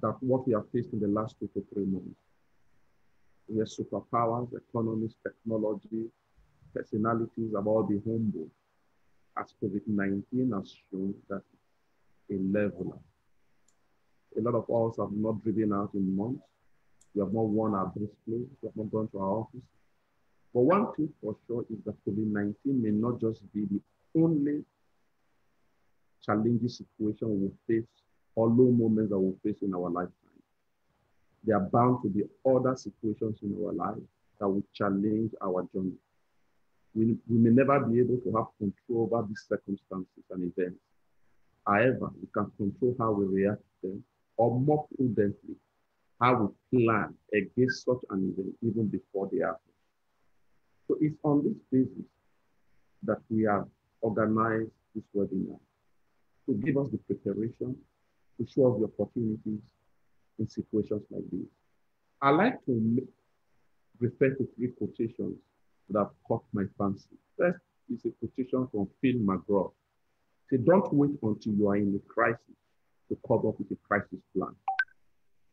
that what we have faced in the last 2 to 3 months, we have superpowers, economies, technology, personalities have all been humble, as COVID-19 has shown that a leveler. A lot of us have not driven out in months. We have not worn our breastplates. We have not gone to our office. But one thing for sure is that COVID-19 may not just be the only challenging situation we face or low moments that we face in our lifetime. There are bound to be other situations in our life that will challenge our journey. We may never be able to have control over these circumstances and events. However, we can control how we react to them, or more prudently, how we plan against such an event even before they happen. So it's on this basis that we have organized this webinar to give us the preparation, to show us the opportunities in situations like this. I like to refer to 3 quotations that have caught my fancy. First is a quotation from Phil McGraw. Say, don't wait until you are in a crisis to come up with a crisis plan.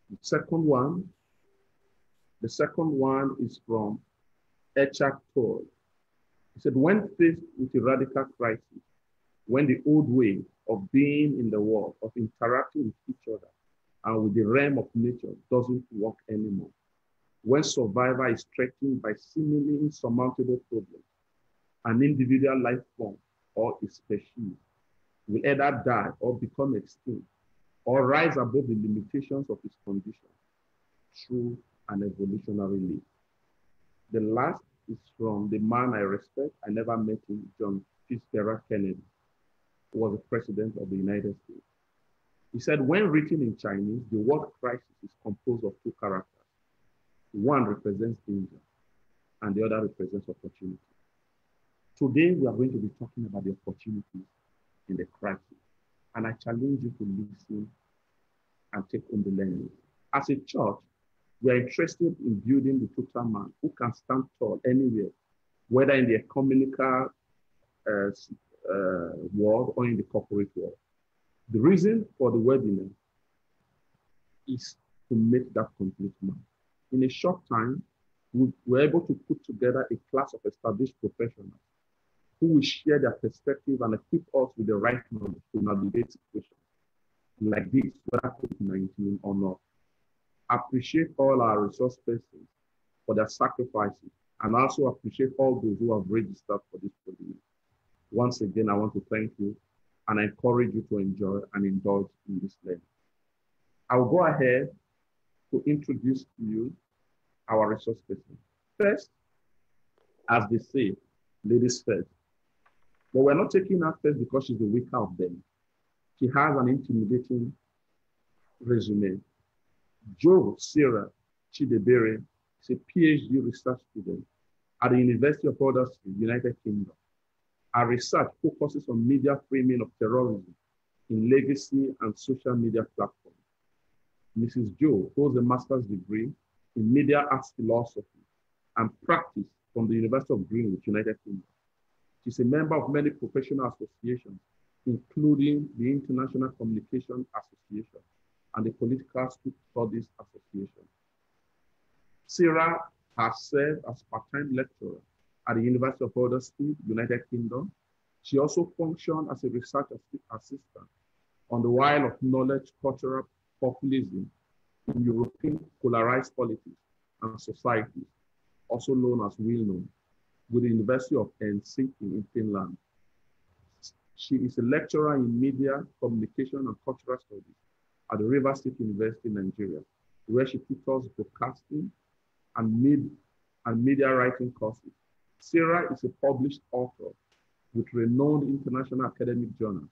The second one is from Eckhart Tolle. He said, when faced with a radical crisis, when the old way of being in the world, of interacting with each other and with the realm of nature doesn't work anymore, when survival is threatened by seemingly insurmountable problems, an individual life form or a species will either die or become extinct or rise above the limitations of its condition through an evolutionary leap. The last is from the man I respect. I never met him, John Fitzgerald Kennedy, who was the president of the United States. He said, when written in Chinese, the word crisis is composed of 2 characters. One represents danger, and the other represents opportunity. Today, we are going to be talking about the opportunities in the crisis. And I challenge you to listen and take on the learning. As a church, we are interested in building the total man who can stand tall anywhere, whether in the ecumenical world or in the corporate world. The reason for the webinar is to make that complete man. In a short time, we were able to put together a class of established professionals who will share their perspective and equip us with the right knowledge to navigate situations like this, whether COVID-19 or not. Appreciate all our resource persons for their sacrifices, and also appreciate all those who have registered for this webinar. Once again, I want to thank you, and I encourage you to enjoy and indulge in this learning. I will go ahead to introduce to you our resource person. First, as they say, ladies first. But we're not taking her first because she's the weaker of them. She has an intimidating resume. Jo Sarah Chidebere is a PhD research student at the University of Huddersfield, United Kingdom. Her research focuses on media framing of terrorism in legacy and social media platforms. Mrs. Jo holds a master's degree in media arts philosophy and practice from the University of Greenwich, United Kingdom. She's a member of many professional associations, including the International Communication Association and the Political Studies Association. Sarah has served as part-time lecturer at the University of Huddersfield, United Kingdom. She also functioned as a research assistant on the Wheel of Knowledge Cultural Populism in European Polarized Politics and Societies, also known as WILNO, with the University of Helsinki in Finland. She is a lecturer in media, communication, and cultural studies at the River State University in Nigeria, where she tutors broadcasting and media writing courses. Sarah is a published author with renowned international academic journals,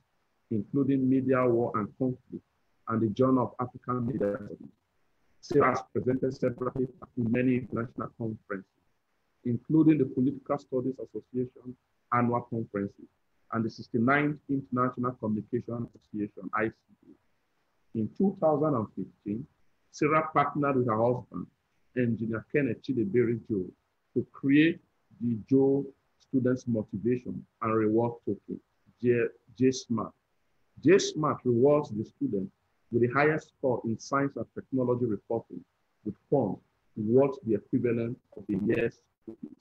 including Media, War, and Conflict, and the Journal of African Media Studies. Sarah has presented separately at many international conferences, including the Political Studies Association annual conferences and the 69th International Communication Association, ICA. In 2015, Sarah partnered with her husband, engineer Kenneth Chidebere Jo, to create the Jo Students Motivation and Reward Token, JSMART. JSMART rewards the student with the highest score in science and technology reporting, with funds towards the equivalent of the year's cookies.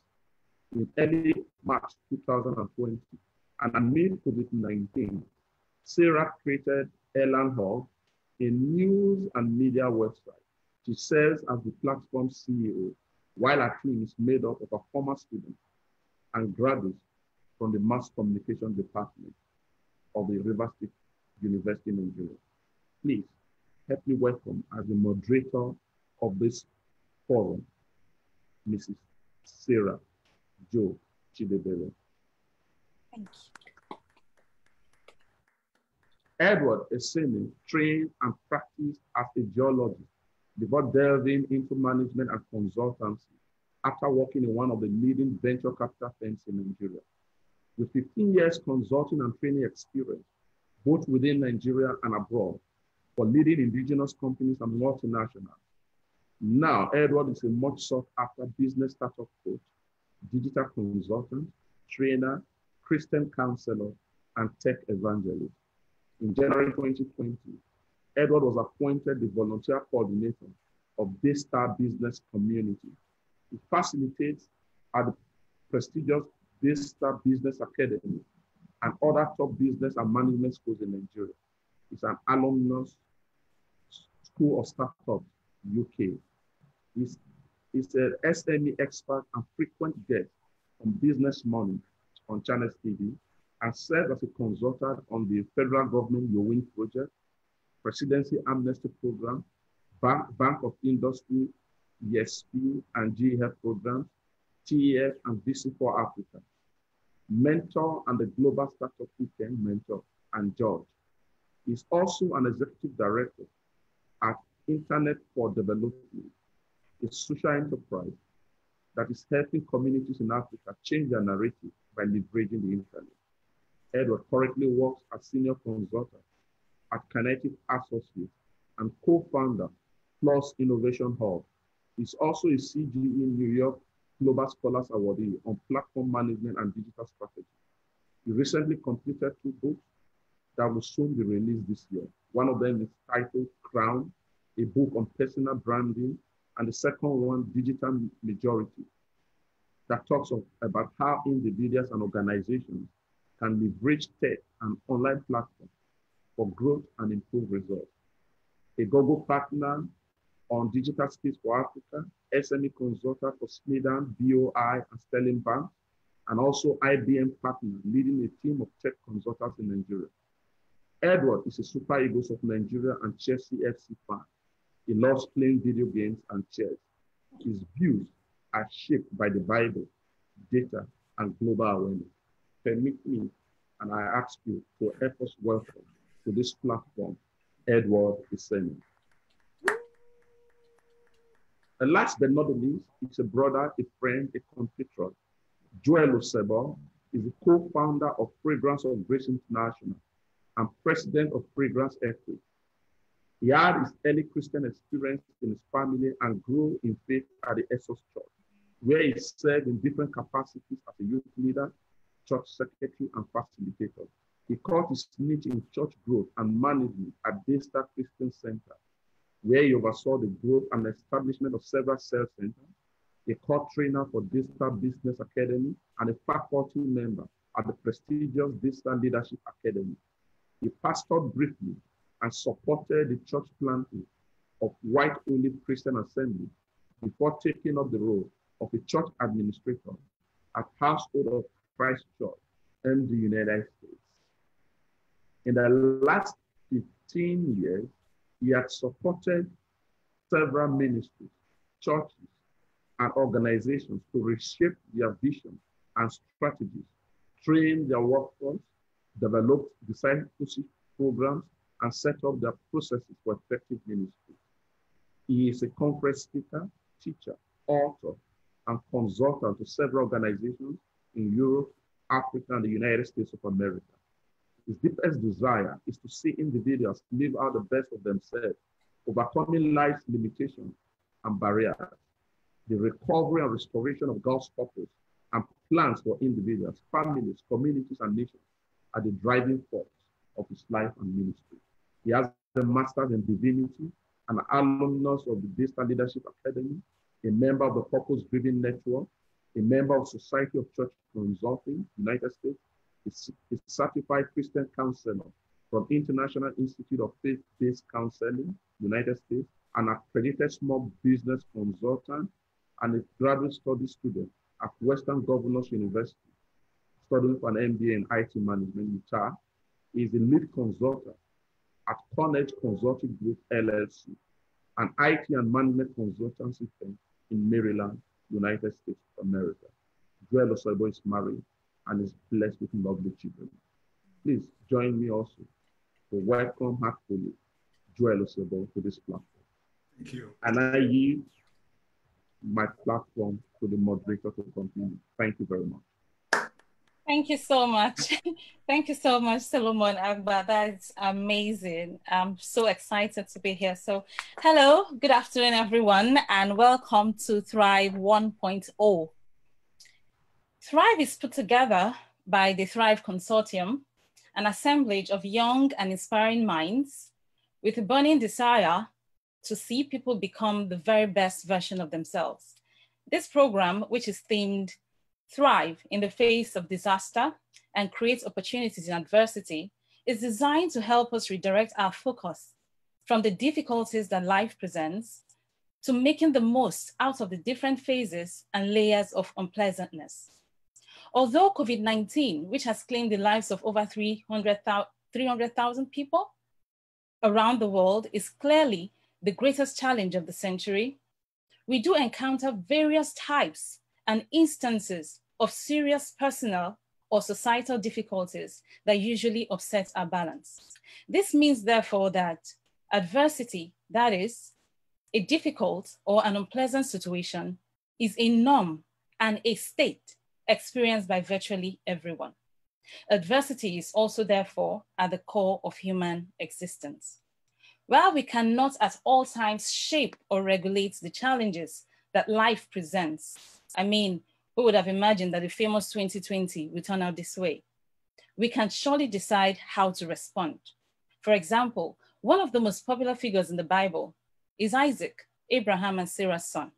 In early March 2020, and amid COVID-19, Sarah created Ellen Hub, a news and media website. She serves as the platform's CEO, while her team is made up of a former student and graduates from the Mass Communication Department of the River State University, Nigeria. Please help me welcome as the moderator of this forum, Mrs. Sarah Jo Chidebere. Thank you. Edward Eseni trained and practiced as a geologist before delving into management and consultancy after working in one of the leading venture capital firms in Nigeria. With 15 years consulting and training experience, both within Nigeria and abroad, for leading indigenous companies and multinationals. Now, Edward is a much sought after business startup coach, digital consultant, trainer, Christian counselor, and tech evangelist. In January 2020, Edward was appointed the volunteer coordinator of Daystar Business Community. He facilitates at the prestigious Daystar Business Academy and other top business and management schools in Nigeria. He's an alumnus School of Startups, UK. He's an SME expert and frequent guest on Business Money on Channels TV, and served as a consultant on the federal government Yowin project, Presidency Amnesty Program, Bank of Industry, ESP and GEF programs, TEF and VC4 Africa. Mentor and the Global Startup Weekend mentor and judge. He's also an executive director at Internet for Development, a social enterprise that is helping communities in Africa change their narrative by leveraging the internet. Edward currently works as senior consultant at Kinetic Associates and co-founder Plus Innovation Hub. He's also a CGE New York Global Scholars Awardee on platform management and digital strategy. He recently completed 2 books that will soon be released this year. One of them is titled Crown, a book on personal branding, and the second one, Digital Majority, that talks about how individuals and organizations can leverage tech and online platforms for growth and improved results. A Google partner on digital skills for Africa, SME consultant for Smidan, BOI, and Sterling Bank, and also IBM partner leading a team of tech consultants in Nigeria. Edward is a Super Eagles of Nigeria and Chelsea FC fan. He loves playing video games and chess. His views are shaped by the Bible, data, and global awareness. Permit me, and I ask you to help us welcome to this platform, Edward Eseni. And last but not the least, it's a brother, a friend, a compatriot. Joel Osebo is the co-founder of Fragrance of Grace International and president of Fragrance Equity. He had his early Christian experience in his family and grew in faith at the Essos Church, where he served in different capacities as a youth leader, church secretary, and facilitator. He caught his niche in church growth and management at Daystar Christian Center, where he oversaw the growth and establishment of several sales centers, a core trainer for Daystar Business Academy, and a faculty member at the prestigious Daystar Leadership Academy. He pastored briefly and supported the church planting of White Olive Christian Assembly before taking up the role of a church administrator at Household of Christ Church in the United States. In the last 15 years, he had supported several ministries, churches, and organizations to reshape their vision and strategies, train their workforce, develop discipleship programs, and set up their processes for effective ministry. He is a conference speaker, teacher, author, and consultant to several organizations in Europe, Africa, and the United States of America. His deepest desire is to see individuals live out the best of themselves, overcoming life's limitations and barriers. The recovery and restoration of God's purpose and plans for individuals, families, communities, and nations are the driving force of his life and ministry. He has a Master's in Divinity, an alumnus of the Daystar Leadership Academy, a member of the Purpose Driven Network, a member of Society of Church Consulting, United States, a certified Christian counselor from International Institute of Faith-Based Counseling, United States, an accredited small business consultant, and a graduate study student at Western Governors University, studying for an MBA in IT Management, Utah. He is a lead consultant at College Consulting Group, LLC, an IT and management consultancy firm in Maryland, United States of America. Joel Osebo is married and is blessed with lovely children. Please join me also to welcome heartfully Joel Osebo to this platform. Thank you. And I yield my platform to the moderator to continue. Thank you very much. Thank you so much. Thank you so much, Solomon Agba. That's amazing. I'm so excited to be here. So hello, good afternoon, everyone, and welcome to Thrive 1.0. Thrive is put together by the Thrive Consortium, an assemblage of young and inspiring minds with a burning desire to see people become the very best version of themselves. This program, which is themed Thrive in the face of disaster and create opportunities in adversity, is designed to help us redirect our focus from the difficulties that life presents to making the most out of the different phases and layers of unpleasantness. Although COVID-19, which has claimed the lives of over 300,000 people around the world, is clearly the greatest challenge of the century, we do encounter various types and instances of serious personal or societal difficulties that usually upset our balance. This means, therefore, that adversity, that is, a difficult or an unpleasant situation, is a norm and a state experienced by virtually everyone. Adversity is also, therefore, at the core of human existence. While we cannot at all times shape or regulate the challenges that life presents, I mean, who would have imagined that the famous 2020 would turn out this way? We can surely decide how to respond. For example, one of the most popular figures in the Bible is Isaac, Abraham and Sarah's son.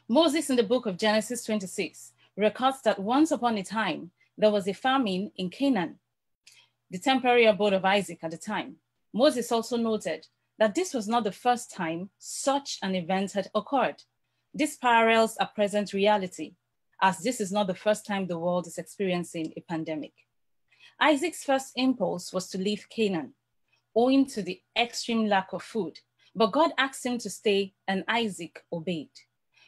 Moses in the book of Genesis 26 records that once upon a time, there was a famine in Canaan, the temporary abode of Isaac at the time. Moses also noted that this was not the first time such an event had occurred. This parallels our present reality, as this is not the first time the world is experiencing a pandemic. Isaac's first impulse was to leave Canaan, owing to the extreme lack of food, but God asked him to stay, and Isaac obeyed.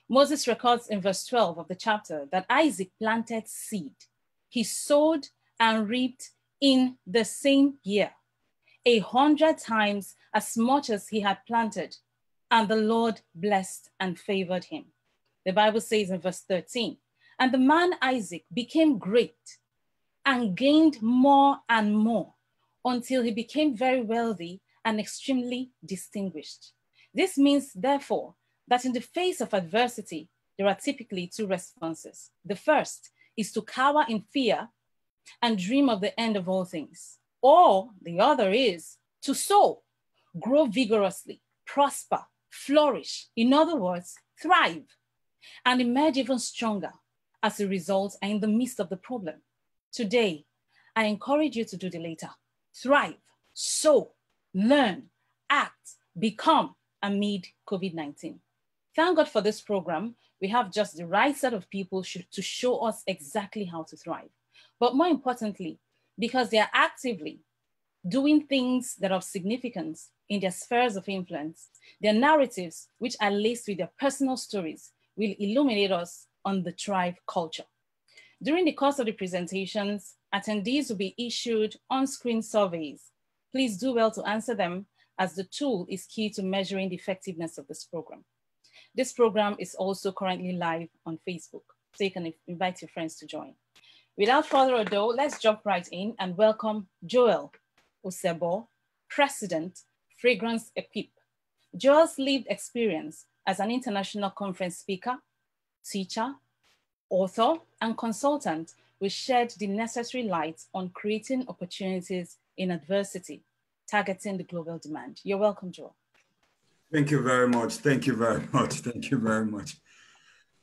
Moses records in verse 12 of the chapter that Isaac planted seed. He sowed and reaped in the same year, 100 times as much as he had planted, and the Lord blessed and favored him. The Bible says in verse 13, and the man Isaac became great and gained more and more until he became very wealthy and extremely distinguished. This means, therefore, that in the face of adversity, there are typically two responses. The first is to cower in fear and dream of the end of all things. Or the other is to sow, grow vigorously, prosper, flourish, in other words, thrive, and emerge even stronger as a result and in the midst of the problem. Today, I encourage you to do the latter. Thrive, sow, learn, act, become amid COVID-19. Thank God for this program. We have just the right set of people to show us exactly how to thrive. But more importantly, because they are actively doing things that are of significance in their spheres of influence, their narratives, which are laced with their personal stories, will illuminate us on the Thrive culture. During the course of the presentations, attendees will be issued on-screen surveys. Please do well to answer them, as the tool is key to measuring the effectiveness of this program. This program is also currently live on Facebook, so you can invite your friends to join. Without further ado, let's jump right in and welcome Joel Osebo, President, Fragrance Equip. Joel's lived experience as an international conference speaker, teacher, author, and consultant will shed the necessary light on creating opportunities in adversity targeting the global demand. You're welcome, Joel. Thank you very much. Thank you very much. Thank you very much.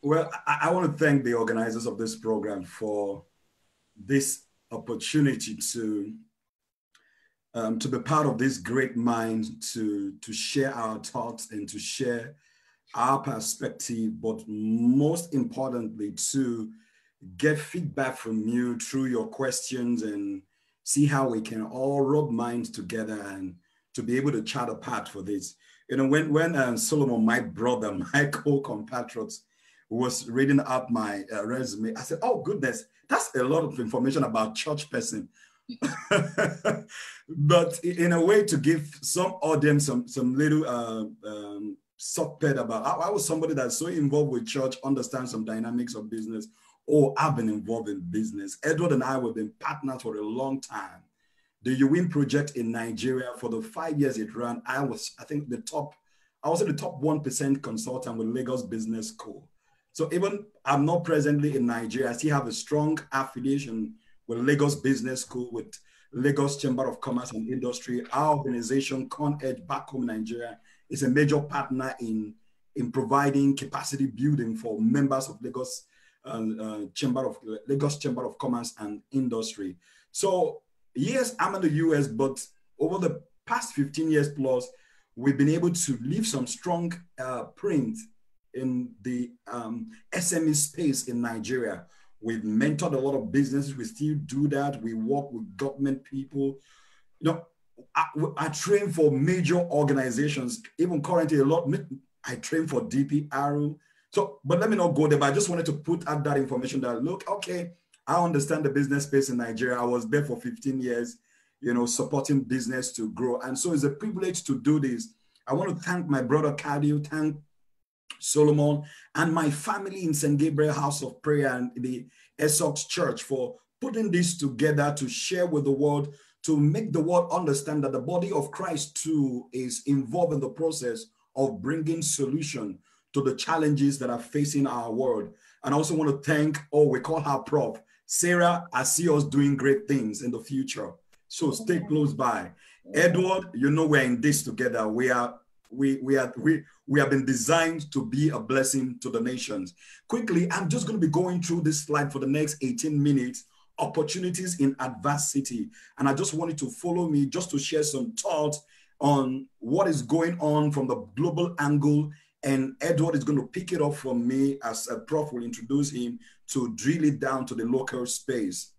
Well, I want to thank the organizers of this program for this opportunity to be part of this great mind, to share our thoughts and to share our perspective, but most importantly, to get feedback from you through your questions and see how we can all rub minds together and to be able to chart a path for this. You know, when Solomon, my brother, my co-compatriot, was reading out my resume, I said, oh goodness, that's a lot of information about church person. But in a way to give some audience some little subped about, I was somebody that's so involved with church, understands some dynamics of business, or I've been involved in business. Edward and I have been partners for a long time. The UWIN project in Nigeria, for the 5 years it ran, I was the top 1% consultant with Lagos Business School. So even I'm not presently in Nigeria, I still have a strong affiliation with Lagos Business School, with Lagos Chamber of Commerce and Industry. Our organization, ConEdge, back home in Nigeria, is a major partner in providing capacity building for members of Lagos Chamber of Commerce and Industry. So yes, I'm in the US, but over the past 15 years plus, we've been able to leave some strong print in the SME space in Nigeria. We've mentored a lot of businesses. We still do that. We work with government people. You know, I train for major organizations. Even currently, I train for DPR. So, but let me not go there. But I just wanted to put out that information that, look, okay, I understand the business space in Nigeria. I was there for 15 years, you know, supporting business to grow. And so it's a privilege to do this. I want to thank my brother Kadio, thank Solomon, and my family in St. Gabriel House of Prayer and the Essex Church for putting this together to share with the world, to make the world understand that the body of Christ too is involved in the process of bringing solution to the challenges that are facing our world. And I also want to thank, we call her Prof. Sarah. I see us doing great things in the future. So stay close by. Edward, you know, we're in this together. We have been designed to be a blessing to the nations. Quickly, I'm just going to be going through this slide for the next 18 minutes, opportunities in adversity. And I just want you to follow me just to share some thoughts on what is going on from the global angle. And Edward is going to pick it up from me as a prof will introduce him to drill it down to the local space.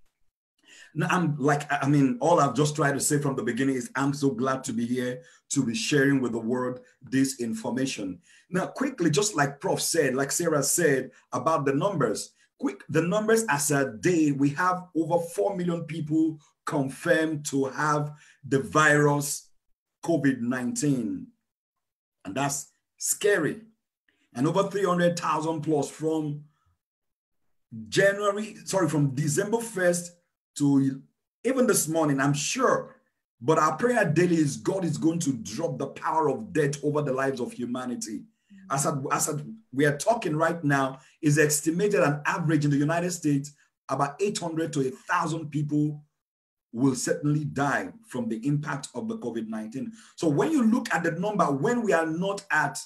Now, all I've just tried to say from the beginning is I'm so glad to be here to be sharing with the world this information. Now, quickly, just like Prof said, like Sarah said about the numbers, the numbers as a day, we have over 4 million people confirmed to have the virus COVID-19. And that's scary. And over 300,000 plus from December 1st to even this morning, I'm sure. But our prayer daily is God is going to drop the power of death over the lives of humanity. As we are talking right now, is estimated an average in the United States, about 800 to 1,000 people will certainly die from the impact of the COVID-19. So when you look at the number, when we are not at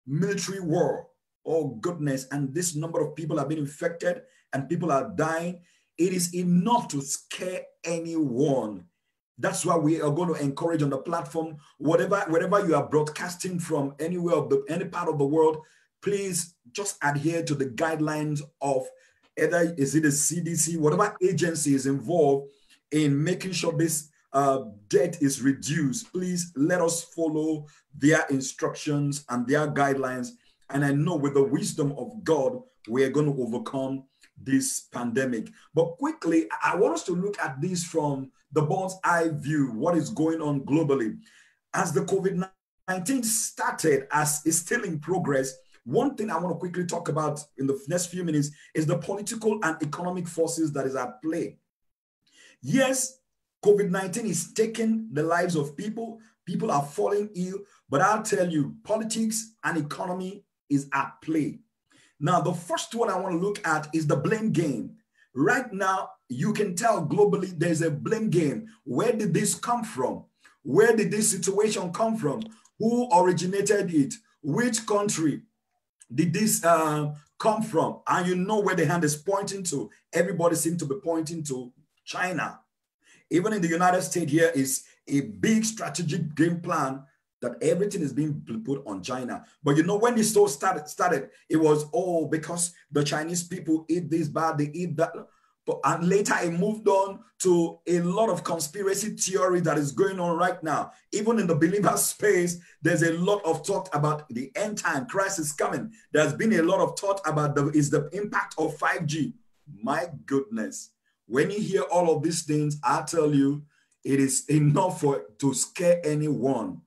military war, oh goodness, and this number of people have been infected and people are dying, it is enough to scare anyone. That's why we are going to encourage on the platform, wherever you are broadcasting from, anywhere of any part of the world, please just adhere to the guidelines of either is it a CDC, whatever agency is involved in making sure this death is reduced. Please let us follow their instructions and their guidelines. And I know with the wisdom of God, we are going to overcome this pandemic. But quickly, I want us to look at this from the bird's eye view, what is going on globally. As the COVID-19 started, as is still in progress, one thing I want to quickly talk about in the next few minutes is the political and economic forces that is at play. Yes, COVID-19 is taking the lives of people. People are falling ill, but I'll tell you, politics and economy is at play. Now, the first one I want to look at is the blame game. Right now, you can tell globally there's a blame game. Where did this come from? Where did this situation come from? Who originated it? Which country did this come from? And you know where the hand is pointing to. Everybody seems to be pointing to China. Even in the United States, here is a big strategic game plan that everything is being put on China. But you know, when this all started, it was all because the Chinese people eat this bad, they eat that. But and later it moved on to a lot of conspiracy theory that is going on right now. Even in the believer space, there's a lot of talk about the end time, Christ is coming. There's been a lot of thought about the impact of 5G. My goodness. When you hear all of these things, I tell you, it is enough to scare anyone.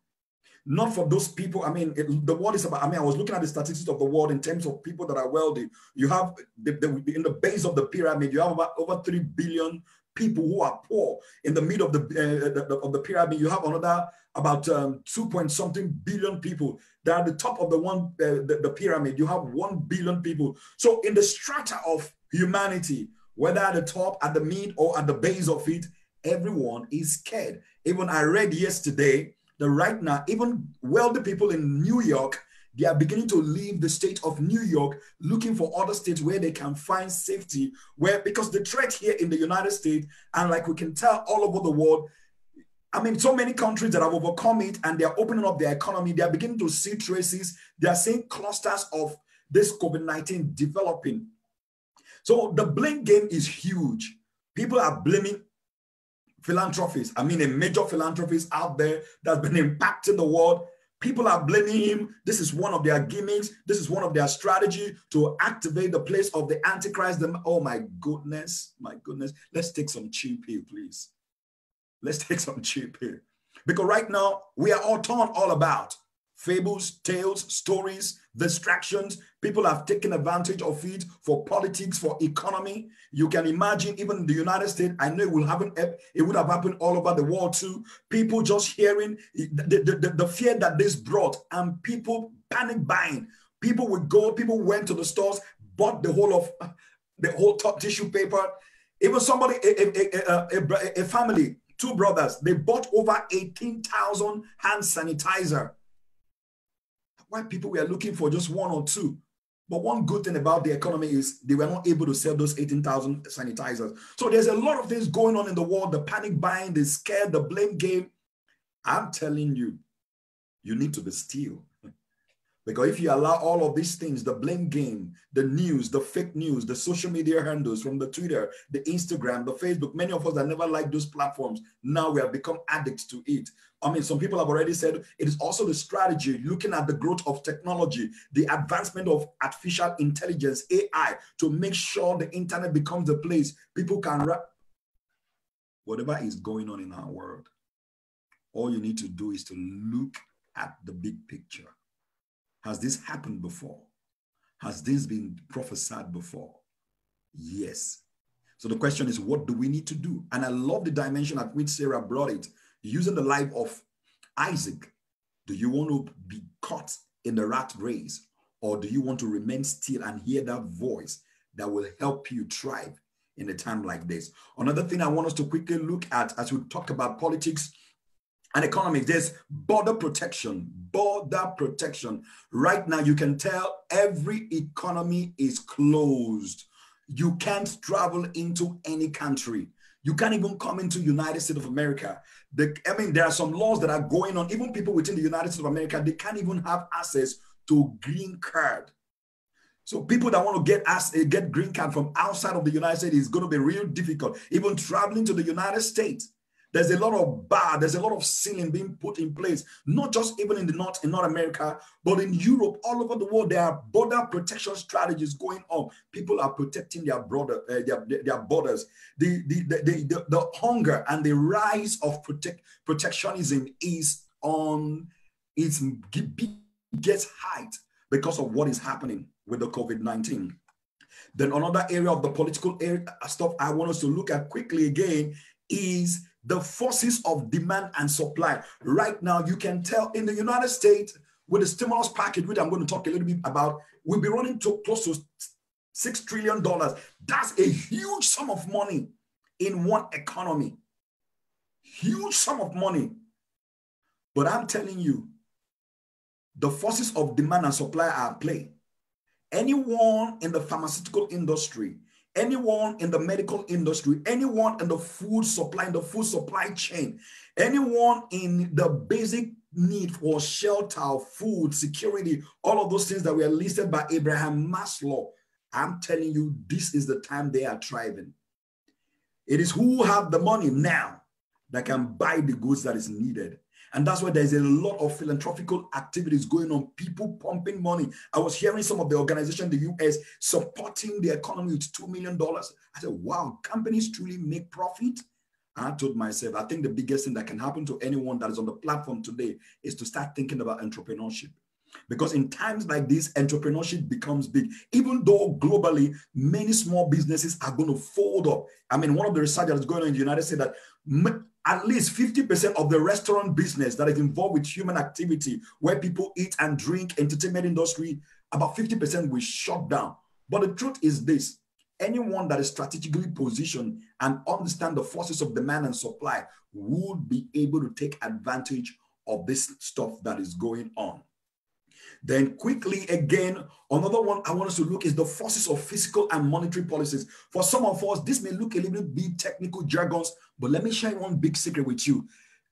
Not for those people. I mean, the world is about, I mean, I was looking at the statistics of the world in terms of people that are wealthy. You have, in the base of the pyramid, you have about over 3 billion people who are poor. In the middle of the pyramid, you have another about 2-point-something billion people. That at the top of the pyramid, you have 1 billion people. So in the strata of humanity, whether at the top, at the mid, or at the base of it, everyone is scared. Even I read yesterday that right now, even wealthy people in New York, they are beginning to leave the state of New York, looking for other states where they can find safety, because the threat here in the United States, and like we can tell all over the world, I mean, so many countries that have overcome it and they're opening up their economy, they are beginning to see traces, they are seeing clusters of this COVID-19 developing. So the blame game is huge. People are blaming philanthropists. I mean, a major philanthropist out there that's been impacting the world. People are blaming him. This is one of their gimmicks. This is one of their strategy to activate the place of the Antichrist. Oh my goodness, my goodness. Let's take some cheap here, please. Let's take some cheap here. Because right now, we are all torn all about fables, tales, stories, distractions. People have taken advantage of it for politics, for economy. You can imagine, even in the United States, I know it would have happened all over the world too. People just hearing the fear that this brought, and people panic buying. People went to the stores, bought the whole top tissue paper. Even somebody, a family, 2 brothers, they bought over 18,000 hand sanitizer. Why people were looking for just 1 or 2. But one good thing about the economy is they were not able to sell those 18,000 sanitizers. So there's a lot of things going on in the world, the panic buying, the scare, the blame game. I'm telling you, you need to be still. Because if you allow all of these things, the blame game, the news, the fake news, the social media handles from the Twitter, the Instagram, the Facebook, many of us that never liked those platforms, now we have become addicts to it. I mean, some people have already said it is also the strategy, looking at the growth of technology, the advancement of artificial intelligence, AI, to make sure the internet becomes the place people can whatever is going on in our world. All you need to do is to look at the big picture. Has this happened before? Has this been prophesied before? Yes. So the question is, what do we need to do? And I love the dimension at which Sarah brought it, using the life of Isaac. Do you want to be caught in the rat race, or do you want to remain still and hear that voice that will help you thrive in a time like this? Another thing I want us to quickly look at as we talk about politics and economics, there's border protection. Border protection. Right now, you can tell every economy is closed. You can't travel into any country. You can't even come into United States of America. I mean, there are some laws that are going on. Even people within the United States of America, they can't even have access to green card. So people that want to get green card from outside of the United States is going to be real difficult. Even traveling to the United States, there's a lot of there's a lot of ceiling being put in place, not just even in North America, but in Europe, all over the world. There are border protection strategies going on. People are protecting their borders. The hunger and the rise of protectionism is on its biggest height because of what is happening with the COVID-19. Then another area of the political stuff I want us to look at quickly again is the forces of demand and supply. Right now, you can tell in the United States with the stimulus package, which I'm going to talk a little bit about, we'll be running to close to $6 trillion. That's a huge sum of money in one economy. Huge sum of money. But I'm telling you, the forces of demand and supply are at play. Anyone in the pharmaceutical industry, anyone in the medical industry, anyone in the food supply chain, anyone in the basic need for shelter, food, security, all of those things that were listed by Abraham Maslow, I'm telling you, this is the time they are thriving. It is who have the money now that can buy the goods that is needed. And that's why there's a lot of philanthropical activities going on, people pumping money. I was hearing some of the organizations in the US supporting the economy with $2 million. I said, wow, companies truly make profit? And I told myself, I think the biggest thing that can happen to anyone that is on the platform today is to start thinking about entrepreneurship. Because in times like this, entrepreneurship becomes big. Even though globally, many small businesses are going to fold up. I mean, one of the research that's going on in the United States that at least 50% of the restaurant business that is involved with human activity, where people eat and drink, entertainment industry, about 50% will shut down. But the truth is this: anyone that is strategically positioned and understand the forces of demand and supply would be able to take advantage of this stuff that is going on. Then quickly again, another one I want us to look is the forces of fiscal and monetary policies. For some of us, this may look a little bit technical jargons, but let me share one big secret with you.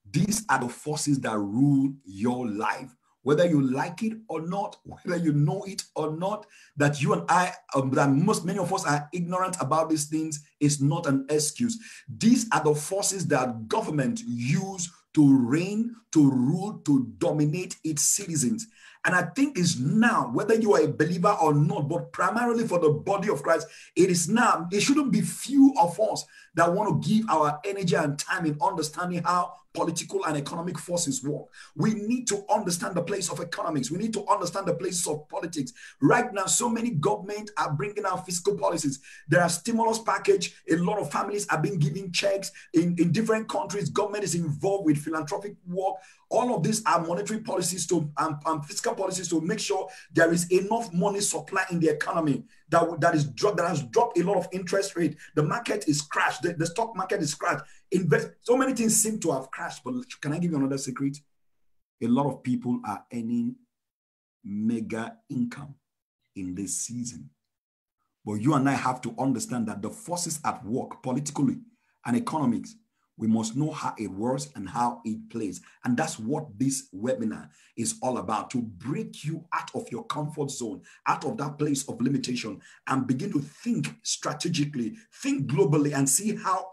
These are the forces that rule your life. Whether you like it or not, whether you know it or not, that you and I, that many of us are ignorant about these things is not an excuse. These are the forces that government use to reign, to rule, to dominate its citizens. And I think it's now, whether you are a believer or not, but primarily for the body of Christ, it is now, it shouldn't be few of us that want to give our energy and time in understanding how political and economic forces work. We need to understand the place of economics. We need to understand the places of politics. Right now, so many governments are bringing out fiscal policies. There are stimulus package. A lot of families are being given checks in different countries. Government is involved with philanthropic work. All of these are monetary policies and fiscal policies to make sure there is enough money supply in the economy that has dropped a lot of interest rate. The market is crashed. The stock market is crashed. So many things seem to have crashed. But can I give you another secret? A lot of people are earning mega income in this season. But you and I have to understand that the forces at work politically and economics, we must know how it works and how it plays. And that's what this webinar is all about, to break you out of your comfort zone, out of that place of limitation, and begin to think strategically, think globally, and see how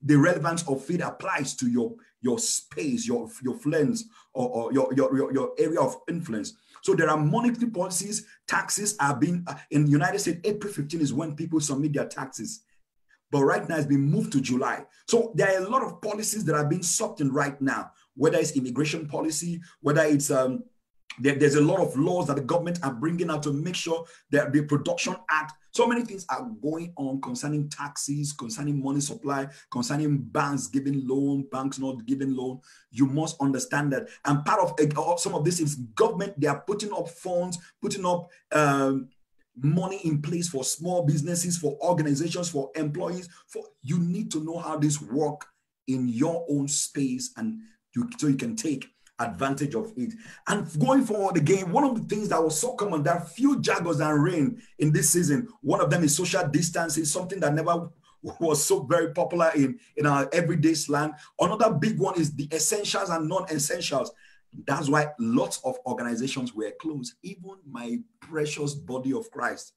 the relevance of it applies to your space, your lens, or your area of influence. So there are monetary policies. Taxes are being, in the United States, April 15 is when people submit their taxes. But right now it's been moved to July. So there are a lot of policies that are being sucked in right now, whether it's immigration policy, whether it's, there's a lot of laws that the government are bringing out to make sure that the Production Act, so many things are going on concerning taxes, concerning money supply, concerning banks giving loan, banks not giving loan. You must understand that. And part of some of this is government, they are putting up funds, putting up money in place for small businesses, for organizations, for employees. You need to know how this work in your own space, and so you can take advantage of it. And going forward again, one of the things that was so common, there are few jargons that reign in this season. One of them is social distancing, something that never was so very popular in our everyday slang. Another big one is the essentials and non-essentials. That's why lots of organizations were closed. Even my precious body of Christ,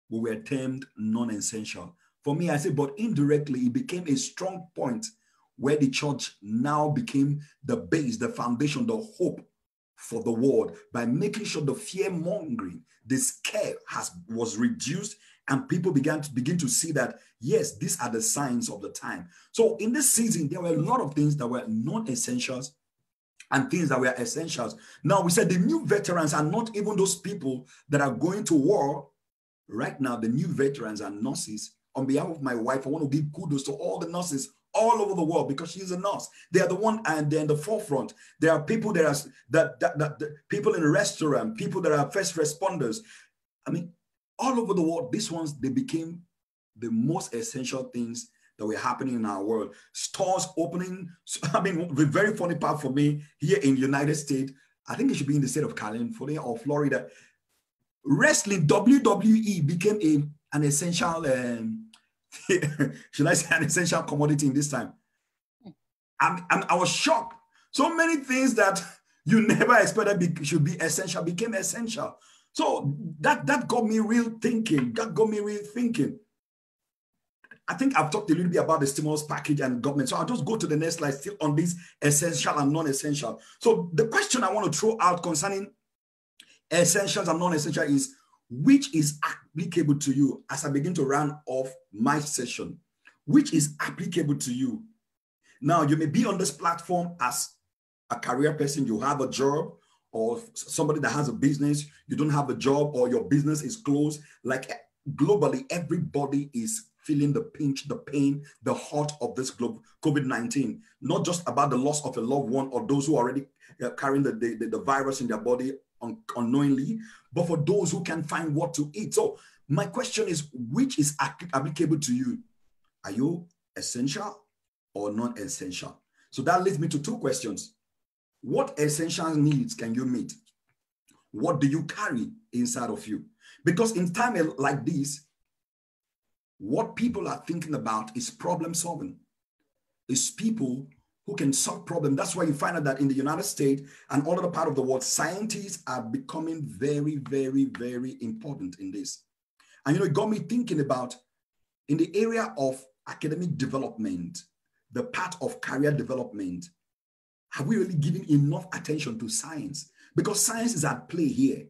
we were termed non-essential. For me, I say, but indirectly, it became a strong point where the church now became the base, the foundation, the hope for the world, by making sure the fear-mongering, the scare was reduced, and people begin to see that, yes, these are the signs of the time. So in this season, there were a lot of things that were non-essentials and things that were essentials. Now, we said the new veterans are not even those people that are going to war. Right now, the new veterans are nurses. On behalf of my wife, I want to give kudos to all the nurses all over the world, because she's a nurse. They are the one, and they're in the forefront. There are people that people in a restaurant, people that are first responders. I mean, all over the world, these ones, they became the most essential things that were happening in our world. Stores opening. I mean, the very funny part for me here in the United States, I think it should be in the state of California or Florida. Wrestling, WWE became an essential, should I say, an essential commodity in this time. I was shocked. So many things that you never expected should be essential became essential. So that got me real thinking. That got me real thinking. I think I've talked a little bit about the stimulus package and government. So I'll just go to the next slide, still on this essential and non-essential. So the question I want to throw out concerning essentials and non-essential is, which is applicable to you as I begin to round off my session? Which is applicable to you? Now, you may be on this platform as a career person, you have a job, or somebody that has a business, you don't have a job, or your business is closed. Like globally, everybody is feeling the pinch, the pain, the hurt of this COVID-19, not just about the loss of a loved one or those who are already carrying the virus in their body unknowingly, but for those who can find what to eat. So my question is, which is applicable to you? Are you essential or non-essential? So that leads me to two questions. What essential needs can you meet? What do you carry inside of you? Because in time like this, what people are thinking about is problem solving. It's people who can solve problems. That's why you find out that in the United States and all other part of the world, scientists are becoming very, very, very important in this. And it got me thinking about, in the area of academic development, the part of career development, have we really given enough attention to science? Because science is at play here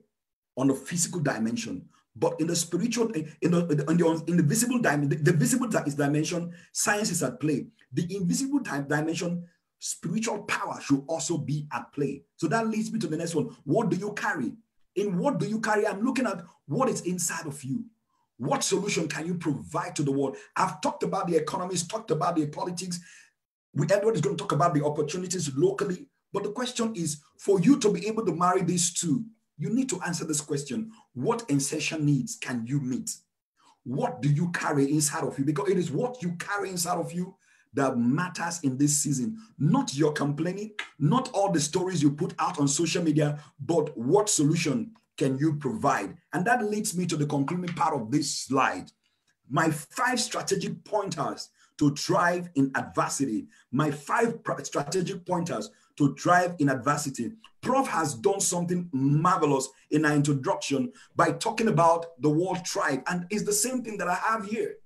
on the physical dimension, but in the spiritual, in the visible dimension, the visible dimension, science is at play. The invisible dimension, spiritual power should also be at play. So that leads me to the next one. What do you carry? In what do you carry? I'm looking at what is inside of you. What solution can you provide to the world? I've talked about the economies, talked about the politics. Everybody's going to talk about the opportunities locally. But the question is, for you to be able to marry these two, you need to answer this question. What essential needs can you meet? What do you carry inside of you? Because it is what you carry inside of you that matters in this season. Not your complaining, not all the stories you put out on social media, but what solution can you provide? And that leads me to the concluding part of this slide. My 5 strategic pointers to thrive in adversity. My 5 strategic pointers to thrive in adversity. Prof has done something marvelous in our introduction by talking about the word thrive. And it's the same thing that I have here.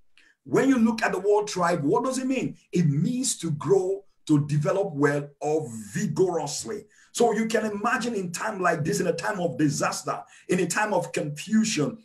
When you look at the word thrive, what does it mean? It means to grow, to develop well, or vigorously. So you can imagine in time like this, in a time of disaster, in a time of confusion,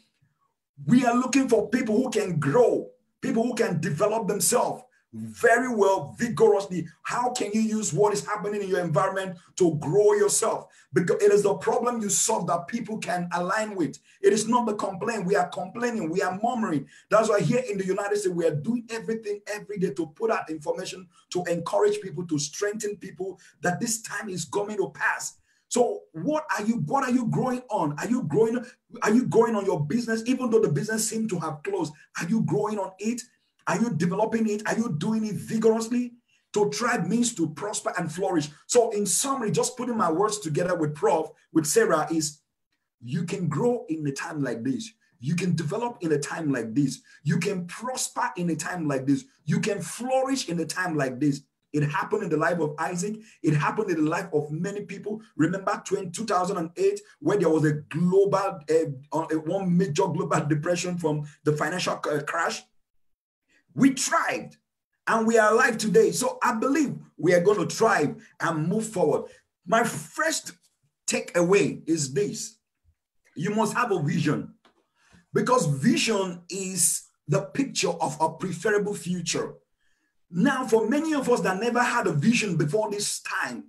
we are looking for people who can grow, people who can develop themselves very well, vigorously. How can you use what is happening in your environment to grow yourself? Because it is the problem you solve that people can align with. It is not the complaint. We are complaining. We are murmuring. That's why here in the United States, we are doing everything every day to put out information, to encourage people, to strengthen people that this time is coming to pass. So what are you growing on? Are you growing on your business, even though the business seems to have closed? Are you growing on it? Are you developing it? Are you doing it vigorously? To thrive means to prosper and flourish. So in summary, just putting my words together with Prof, with Sarah, is you can grow in a time like this. You can develop in a time like this. You can prosper in a time like this. You can flourish in a time like this. It happened in the life of Isaac. It happened in the life of many people. Remember 2008, where there was a global, one major global depression from the financial crash. We thrived and we are alive today. So I believe we are going to thrive and move forward. My first takeaway is this. You must have a vision, because vision is the picture of a preferable future. Now, for many of us that never had a vision before this time,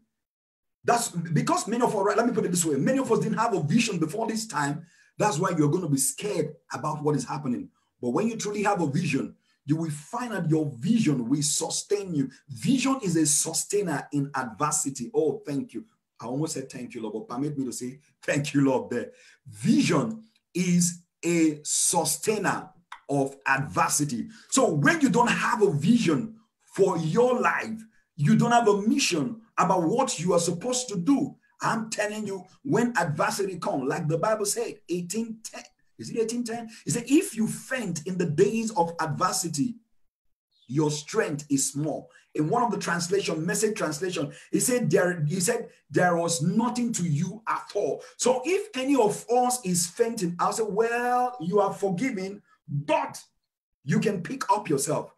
that's because many of us, let me put it this way, many of us didn't have a vision before this time. That's why you're going to be scared about what is happening. But when you truly have a vision, you will find that your vision will sustain you. Vision is a sustainer in adversity. Oh, thank you. I almost said thank you, Lord, but permit me to say thank you, Lord, there. Vision is a sustainer of adversity. So when you don't have a vision for your life, you don't have a mission about what you are supposed to do. I'm telling you, when adversity comes, like the Bible said, 18:10, is it 18:10? It said, if you faint in the days of adversity, your strength is small. In one of the translation, Message translation, he said there was nothing to you at all. So if any of us is fainting, I'll say, well, you are forgiven, but you can pick up yourself.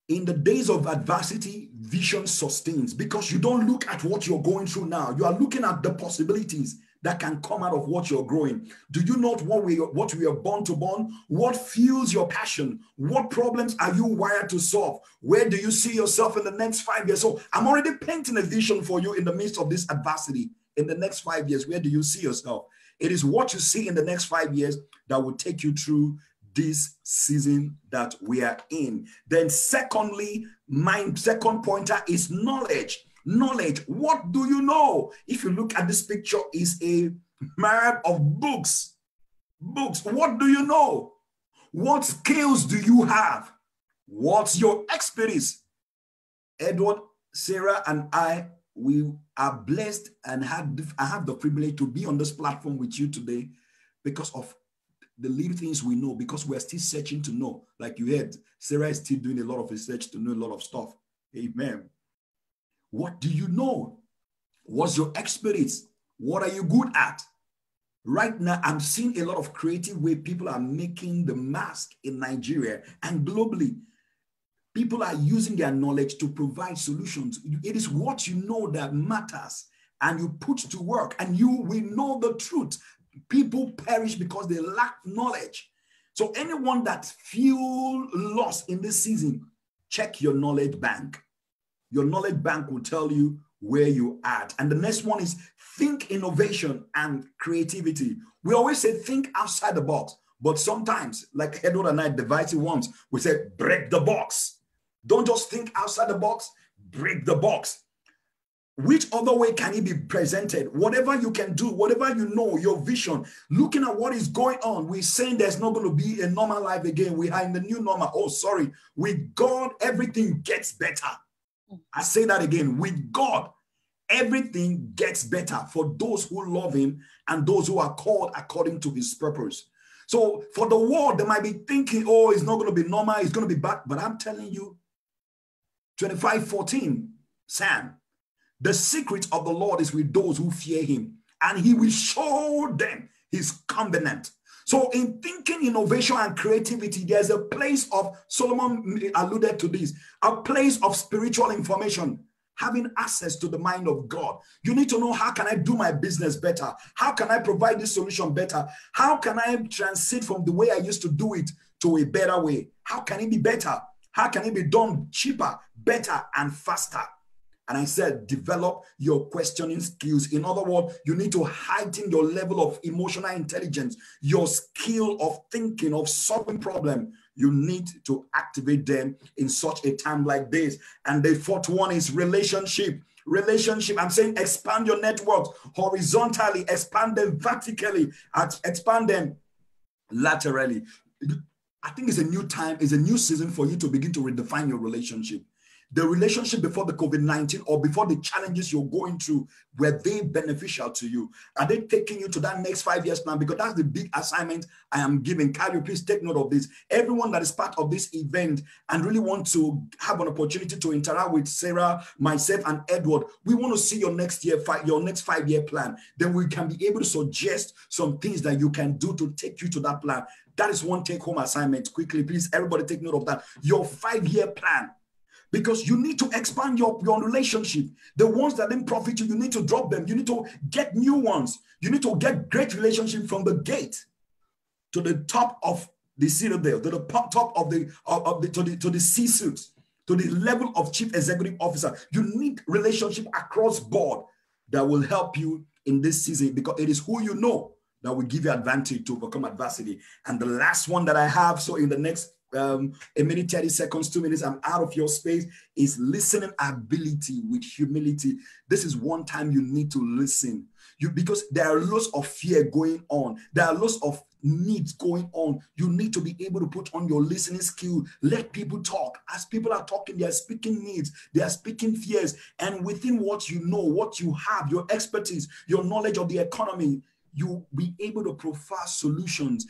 In the days of adversity, vision sustains, because you don't look at what you're going through now. You are looking at the possibilities that can come out of what you're growing. Do you know what we are born to born? What fuels your passion? What problems are you wired to solve? Where do you see yourself in the next 5 years? So I'm already painting a vision for you in the midst of this adversity. In the next 5 years, where do you see yourself? It is what you see in the next 5 years that will take you through this season that we are in. Then secondly, my second pointer is knowledge. Knowledge. What do you know? If you look at this picture, is a map of books. Books. What do you know? What skills do you have? What's your expertise? Edward, Sarah, and I, we are blessed and I have the privilege to be on this platform with you today because of the little things we know, because we're still searching to know. Like you heard, Sarah is still doing a lot of research to know a lot of stuff. Amen. What do you know? What's your expertise? What are you good at? Right now, I'm seeing a lot of creative way people are making the mask in Nigeria and globally. People are using their knowledge to provide solutions. It is what you know that matters, and you put to work, and you will know the truth. People perish because they lack knowledge. So anyone that feel lost in this season, check your knowledge bank. Your knowledge bank will tell you where you're at. And the next one is think innovation and creativity. We always say think outside the box, but sometimes, like Edward and I devised it once, we said break the box. Don't just think outside the box, break the box. Which other way can it be presented? Whatever you can do, whatever you know, your vision, looking at what is going on, we're saying there's not going to be a normal life again. We are in the new normal. Oh, sorry. With God, everything gets better. I say that again. With God, everything gets better for those who love him and those who are called according to his purpose. So for the world, they might be thinking, oh, it's not going to be normal, it's going to be bad. But I'm telling you, 25:14, Sam, the secret of the Lord is with those who fear him, and he will show them his covenant. So in thinking, innovation, and creativity, there's a place of, Solomon alluded to this, a place of spiritual information, having access to the mind of God. You need to know, how can I do my business better? How can I provide this solution better? How can I transit from the way I used to do it to a better way? How can it be better? How can it be done cheaper, better, and faster? And I said, develop your questioning skills. In other words, you need to heighten your level of emotional intelligence, your skill of thinking, of solving problems. You need to activate them in such a time like this. And the fourth one is relationship. Relationship. I'm saying expand your networks horizontally, expand them vertically, expand them laterally. I think it's a new time, it's a new season for you to begin to redefine your relationship. The relationship before the COVID-19 or before the challenges you're going through, were they beneficial to you? Are they taking you to that next 5 years plan? Because that's the big assignment I am giving. Carrie, please take note of this. Everyone that is part of this event and really want to have an opportunity to interact with Sarah, myself, and Edward, we want to see your next 5-year plan. Then we can be able to suggest some things that you can do to take you to that plan. That is one take-home assignment. Quickly, please, everybody take note of that. Your 5-year plan. Because you need to expand your relationship. The ones that didn't profit you, you need to drop them. You need to get new ones. You need to get great relationship from the gate to the top of the citadel, to the top of the C-suite, to the level of chief executive officer. You need relationship across board that will help you in this season, because it is who you know that will give you advantage to overcome adversity. And the last one that I have, so in the next a minute, 30 seconds, 2 minutes, I'm out of your space, is listening ability with humility. This is one time you need to listen. Because there are lots of fear going on. There are lots of needs going on, you need to be able to put on your listening skill. Let people talk. As people are talking, they are speaking needs, they are speaking fears. And within what you know, what you have, your expertise, your knowledge of the economy, you'll be able to provide solutions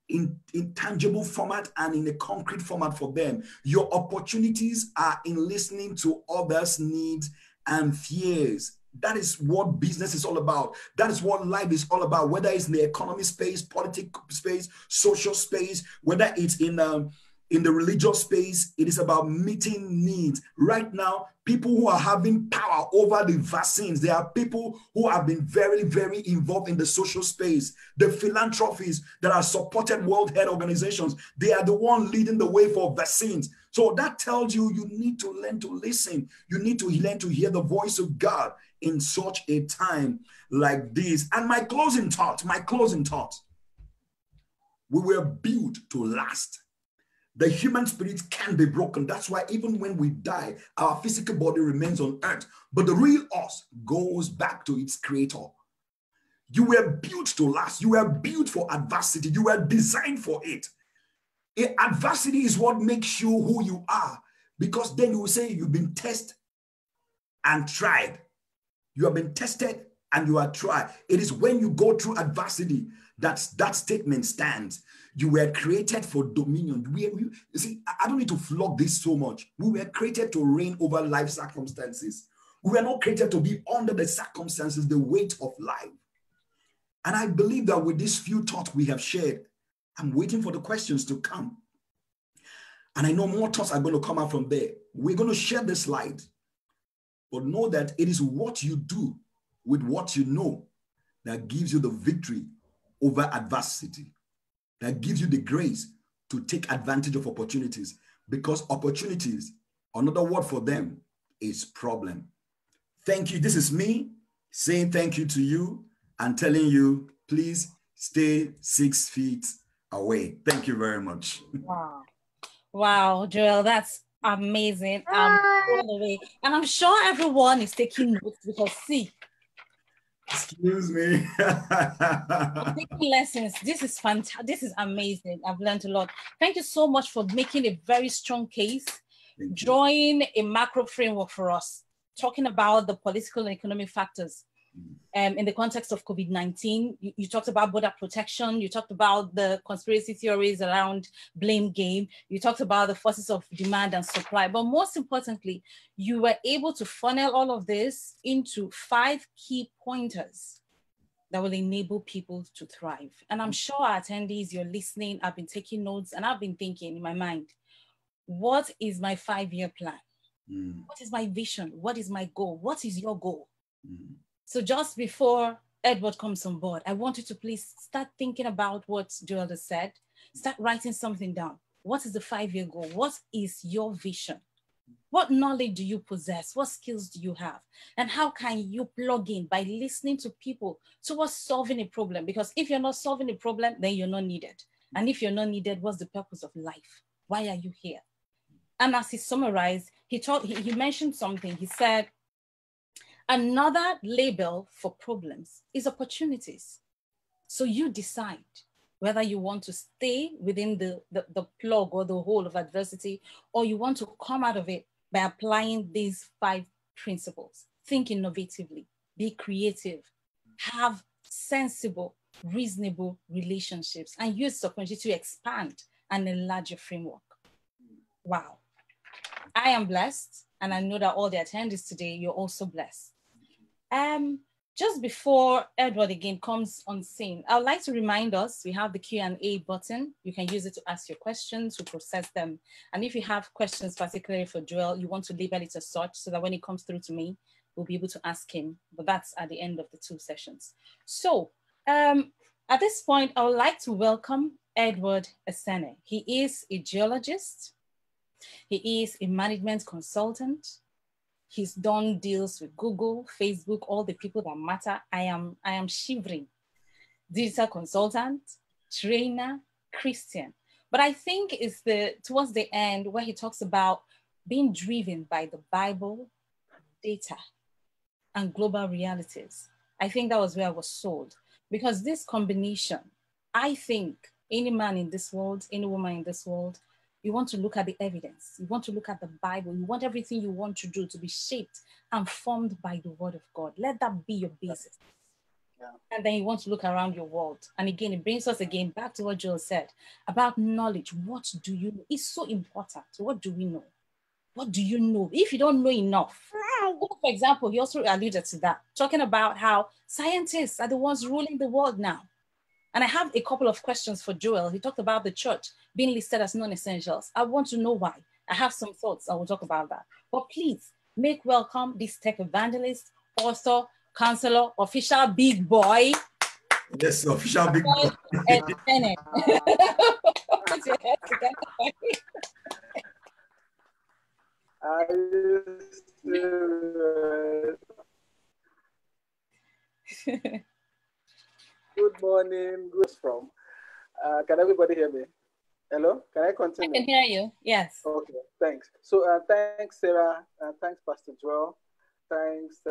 in tangible format and in a concrete format for them. Your opportunities are in listening to others' needs and fears. That is what business is all about. That is what life is all about, whether it's in the economy space, political space, social space, whether it's in the religious space. It is about meeting needs. Right now, people who are having power over the vaccines, there are people who have been very, very involved in the social space. The philanthropies that are supported World Health Organizations, they are the one leading the way for vaccines. So that tells you, you need to learn to listen. You need to learn to hear the voice of God in such a time like this. And my closing thought, we were built to last. The human spirit can be broken. That's why even when we die, our physical body remains on earth, but the real us goes back to its creator. You were built to last. You were built for adversity. You were designed for it. Adversity is what makes you who you are, because then you will say you've been tested and tried. You have been tested and you are tried. It is when you go through adversity that statement stands. You were created for dominion. You see, I don't need to flog this so much. We were created to reign over life circumstances. We were not created to be under the circumstances, the weight of life. And I believe that with these few thoughts we have shared, I'm waiting for the questions to come. And I know more thoughts are going to come out from there. We're going to share the slide. But know that it is what you do with what you know that gives you the victory over adversity, that gives you the grace to take advantage of opportunities, because opportunities, another word for them is problem. Thank you. This is me saying thank you to you and telling you, please stay 6 feet away. Thank you very much. Wow. Wow, Joel, that's amazing. All the way. And I'm sure everyone is taking notes, because see. Excuse me. Taking lessons. This is fantastic. This is amazing. I've learned a lot. Thank you so much for making a very strong case, drawing a macro framework for us, talking about the political and economic factors. In the context of COVID-19, you talked about border protection, you talked about the conspiracy theories around blame game, you talked about the forces of demand and supply, but most importantly, you were able to funnel all of this into 5 key pointers that will enable people to thrive. And I'm sure our attendees, you're listening, I've been taking notes, and I've been thinking in my mind, what is my 5-year plan? What is my vision? What is my goal? What is your goal? So just before Edward comes on board, I want you to please start thinking about what Joel has said. Start writing something down. What is the 5-year goal? What is your vision? What knowledge do you possess? What skills do you have? And how can you plug in by listening to people towards solving a problem? Because if you're not solving a problem, then you're not needed. And if you're not needed, what's the purpose of life? Why are you here? And as he summarized, he mentioned something. He said, another label for problems is opportunities. So you decide whether you want to stay within the plug or the hole of adversity, or you want to come out of it by applying these 5 principles. Think innovatively, be creative, have sensible, reasonable relationships, and use the opportunity to expand and enlarge your framework. Wow. I am blessed, and I know that all the attendees today, you're also blessed. Just before Edward again comes on scene, I would like to remind us, we have the Q&A button. You can use it to ask your questions, to process them. And if you have questions, particularly for Joel, you want to label it as such so that when it comes through to me, we'll be able to ask him, but that's at the end of the 2 sessions. So at this point, I would like to welcome Edward Esene. He is a geologist. He is a management consultant. He's done deals with Google, Facebook, all the people that matter. I am shivering. Digital consultant, trainer, Christian. But I think it's towards the end where he talks about being driven by the Bible, data, and global realities. I think that was where I was sold, because this combination I think any man in this world, any woman in this world, you want to look at the evidence. You want to look at the Bible. You want everything you want to do to be shaped and formed by the word of God. Let that be your basis. Yeah. And then you want to look around your world. And again, it brings us again back to what Joel said about knowledge. What do you know? It's so important. So what do we know? What do you know? If you don't know enough, for example, he also alluded to that, talking about how scientists are the ones ruling the world now. And I have a couple of questions for Joel. He talked about the church being listed as non-essentials. I want to know why. I have some thoughts. I will talk about that. But please make welcome this tech evangelist, author, counselor, official big boy. Yes, official big boy. And Bennett. Put your head together. Good morning. Good from. Can everybody hear me? Hello? Can I continue? I can hear you. Yes. Okay. Thanks. So thanks, Sarah. Thanks, Pastor Joel. Thanks,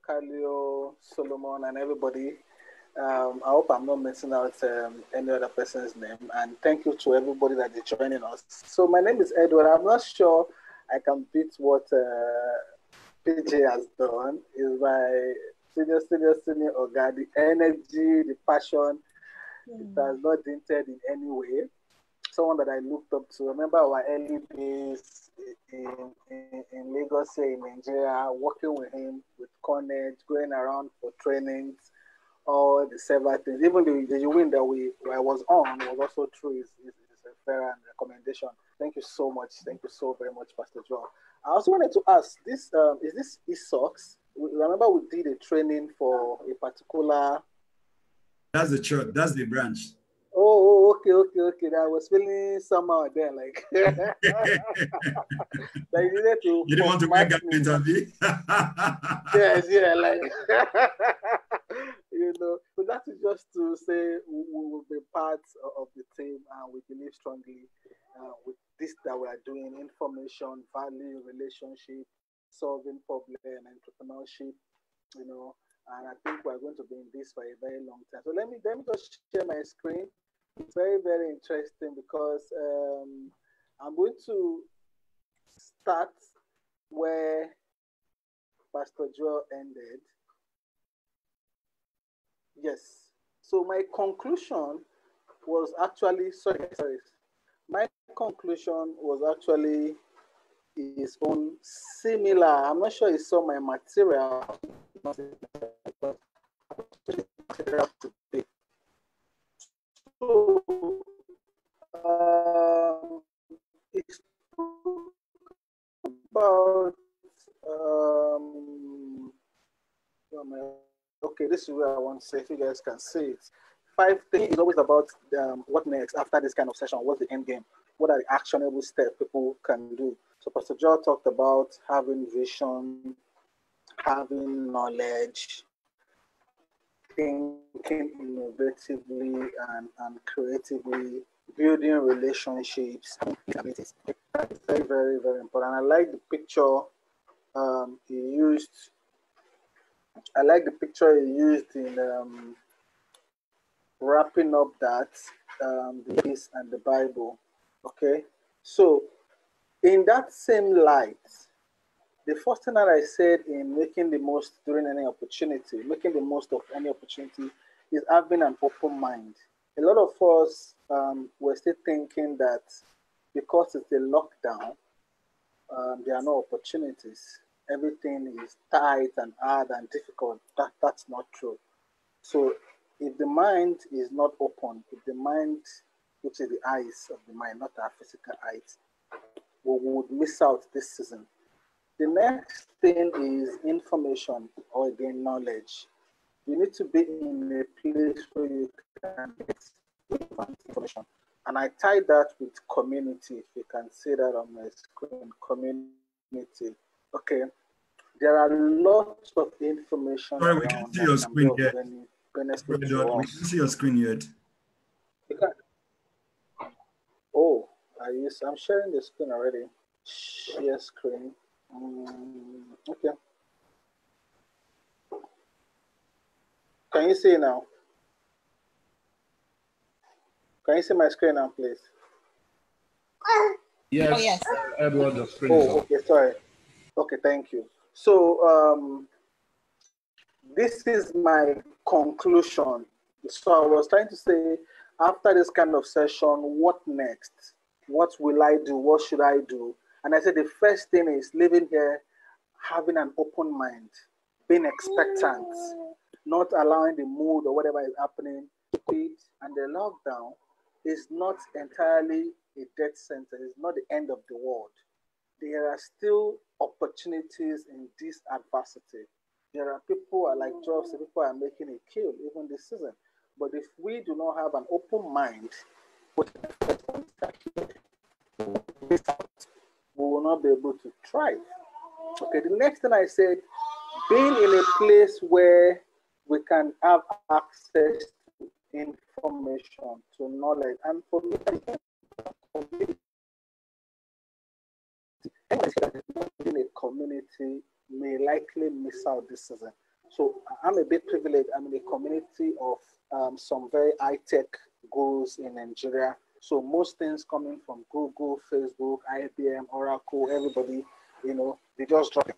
Kalio, Solomon, and everybody. I hope I'm not missing out any other person's name. And thank you to everybody that is joining us. So my name is Edward. I'm not sure I can beat what PJ has done. Is my senior Oga, the energy, the passion, it has not dented in any way. Someone that I looked up to. Remember our early days in Lagos, in Nigeria, working with him, with Cornet, going around for trainings, all the several things. Even the win that I was on was also through his referral and recommendation. Thank you so much. Thank you so very much, Pastor Joel. I also wanted to ask, this is this eSocks? Remember we did a training for a particular... That's the church, that's the branch. Oh, okay. I was feeling somehow there, like that you needed to. You didn't want to make that interview. Yes, yeah, like you know. So that is just to say we will be part of the team, and we believe strongly with this that we are doing: information, value, relationship, solving problem, entrepreneurship. You know, and I think we are going to be in this for a very long time. So let me just share my screen. It's very, very interesting because I'm going to start where Pastor Joel ended. Yes. So my conclusion was actually, my conclusion was actually his own similar. I'm not sure he saw my material. So, it's about, okay, this is where I want to say, if you guys can see it. 5 things is always about what next after this kind of session. What's the end game? What are the actionable steps people can do? So Pastor Joel talked about having vision, having knowledge, thinking innovatively and creatively, building relationships. That's very, very, very important. I like the picture he used. I like the picture he used in wrapping up that the peace and the Bible. Okay, so in that same light, the first thing that I said in making the most during any opportunity, making the most of any opportunity, is having an open mind. A lot of us were still thinking that because it's a lockdown, there are no opportunities. Everything is tight and hard and difficult. That's not true. So if the mind is not open, if the mind, which is the eyes of the mind, not our physical eyes, we would miss out this season. The next thing is information, or again, knowledge. You need to be in a place where you can get information. And I tie that with community. If you can see that on my screen, community. Okay. There are lots of information. Sorry, we can't see your screen yet. We can't see your screen yet. Oh, I'm sharing the screen already. Share screen. Okay. Can you see now? Can you see my screen now, please? Yes, Oh, yes. Edward, the screen is Oh, up. okay, sorry. Okay, thank you. So this is my conclusion. So I was trying to say, after this kind of session, what next? What will I do? What should I do? And I said the first thing is living here, having an open mind, being expectant, not allowing the mood or whatever is happening to quit. And the lockdown is not entirely a death sentence. It's not the end of the world. There are still opportunities in this adversity. There are people who are like Job said, people are making a kill even this season. But if we do not have an open mind, we will not be able to thrive. Okay, the next thing I said, being in a place where we can have access to information, to knowledge, and for me, in a community may likely miss out this season. So I'm a bit privileged. I'm in a community of some very high-tech gurus in Nigeria. So most things coming from Google, Facebook, IBM, Oracle, everybody, you know, they just drop it.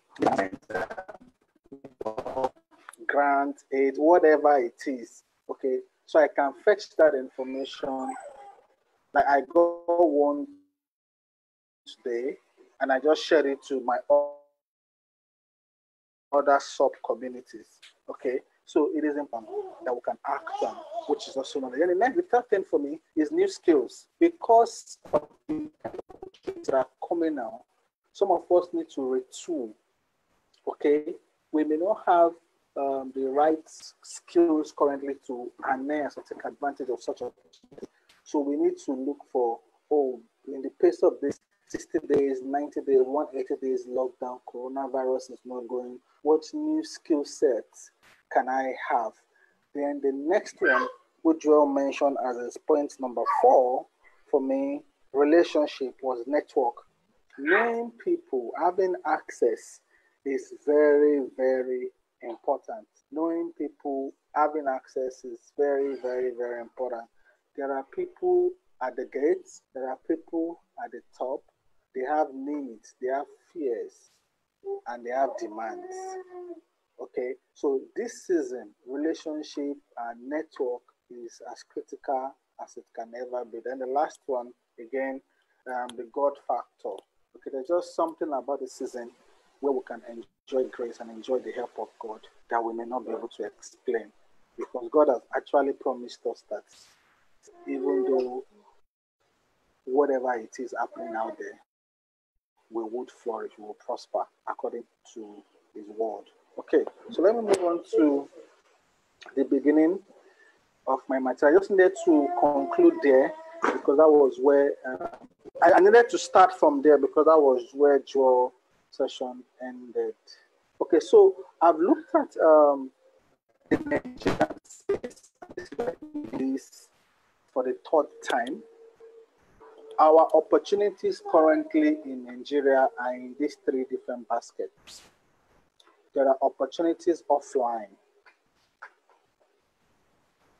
Grant, aid, whatever it is. Okay, so I can fetch that information. Like I got one today, and I just shared it to my other sub communities. Okay, so it is important that we can act on, which is also knowledge. And the third thing for me is new skills, because of the things that are coming now. Some of us need to retool. Okay, we may not have the right skills currently to harness or take advantage of such opportunity. So we need to look for, in the pace of this 60 days, 90 days, 180 days lockdown, coronavirus is not going, what new skill sets can I have? Then the next one, which Joel mentioned as his point number 4, for me, relationship was network. Knowing people, having access is very, very important. Knowing people, having access is very, very, very important. There are people at the gates, there are people at the top. They have needs, they have fears, and they have demands. Okay, so this season, relationship and network is as critical as it can ever be. Then the last one, again, the God factor. Okay, there's just something about the season where we can enjoy grace and enjoy the help of God that we may not be able to explain. Because God has actually promised us that even though whatever it is happening out there, we would flourish, we will prosper according to His word. Okay, so let me move on to the beginning of my material. I just needed to conclude there because that was where I needed to start from there because that was where Joel's session ended. Okay, so I've looked at the Nigerian space for the third time. Our opportunities currently in Nigeria are in these 3 different baskets. There are opportunities offline.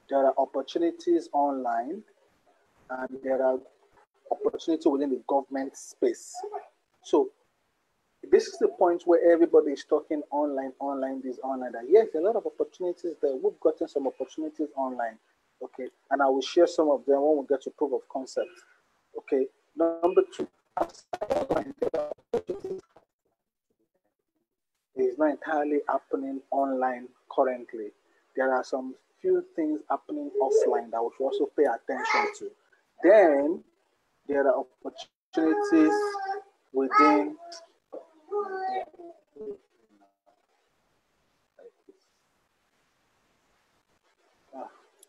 There are opportunities online. And there are opportunities within the government space. So this is the point where everybody is talking online, this, online, that. Yes, a lot of opportunities there. We've gotten some opportunities online. Okay, and I will share some of them when we get to proof of concept. Okay, number 2, is not entirely happening online currently. There are some few things happening offline that we should also pay attention to. Then there are opportunities within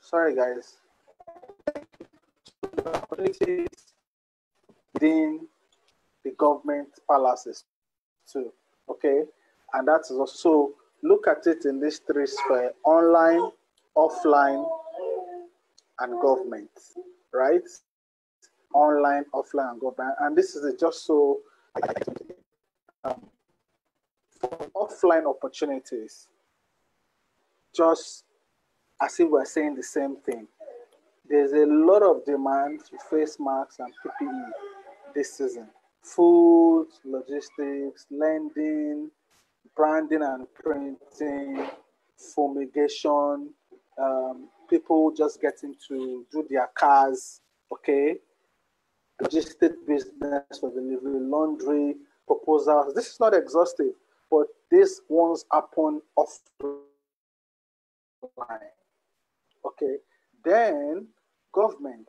sorry guys. Opportunities within the government palaces too. Okay, and that is also, look at it in these 3 spheres: online, offline, and government, right? Online, offline, and government. And this is just so for offline opportunities, just as if we're saying the same thing. there's a lot of demand for face masks and PPE this season. Food, logistics, lending, branding and printing, fumigation, people just getting to do their cars, okay? Logistic business for delivery, laundry, proposals. This is not exhaustive, but these ones happen offline. Okay, then government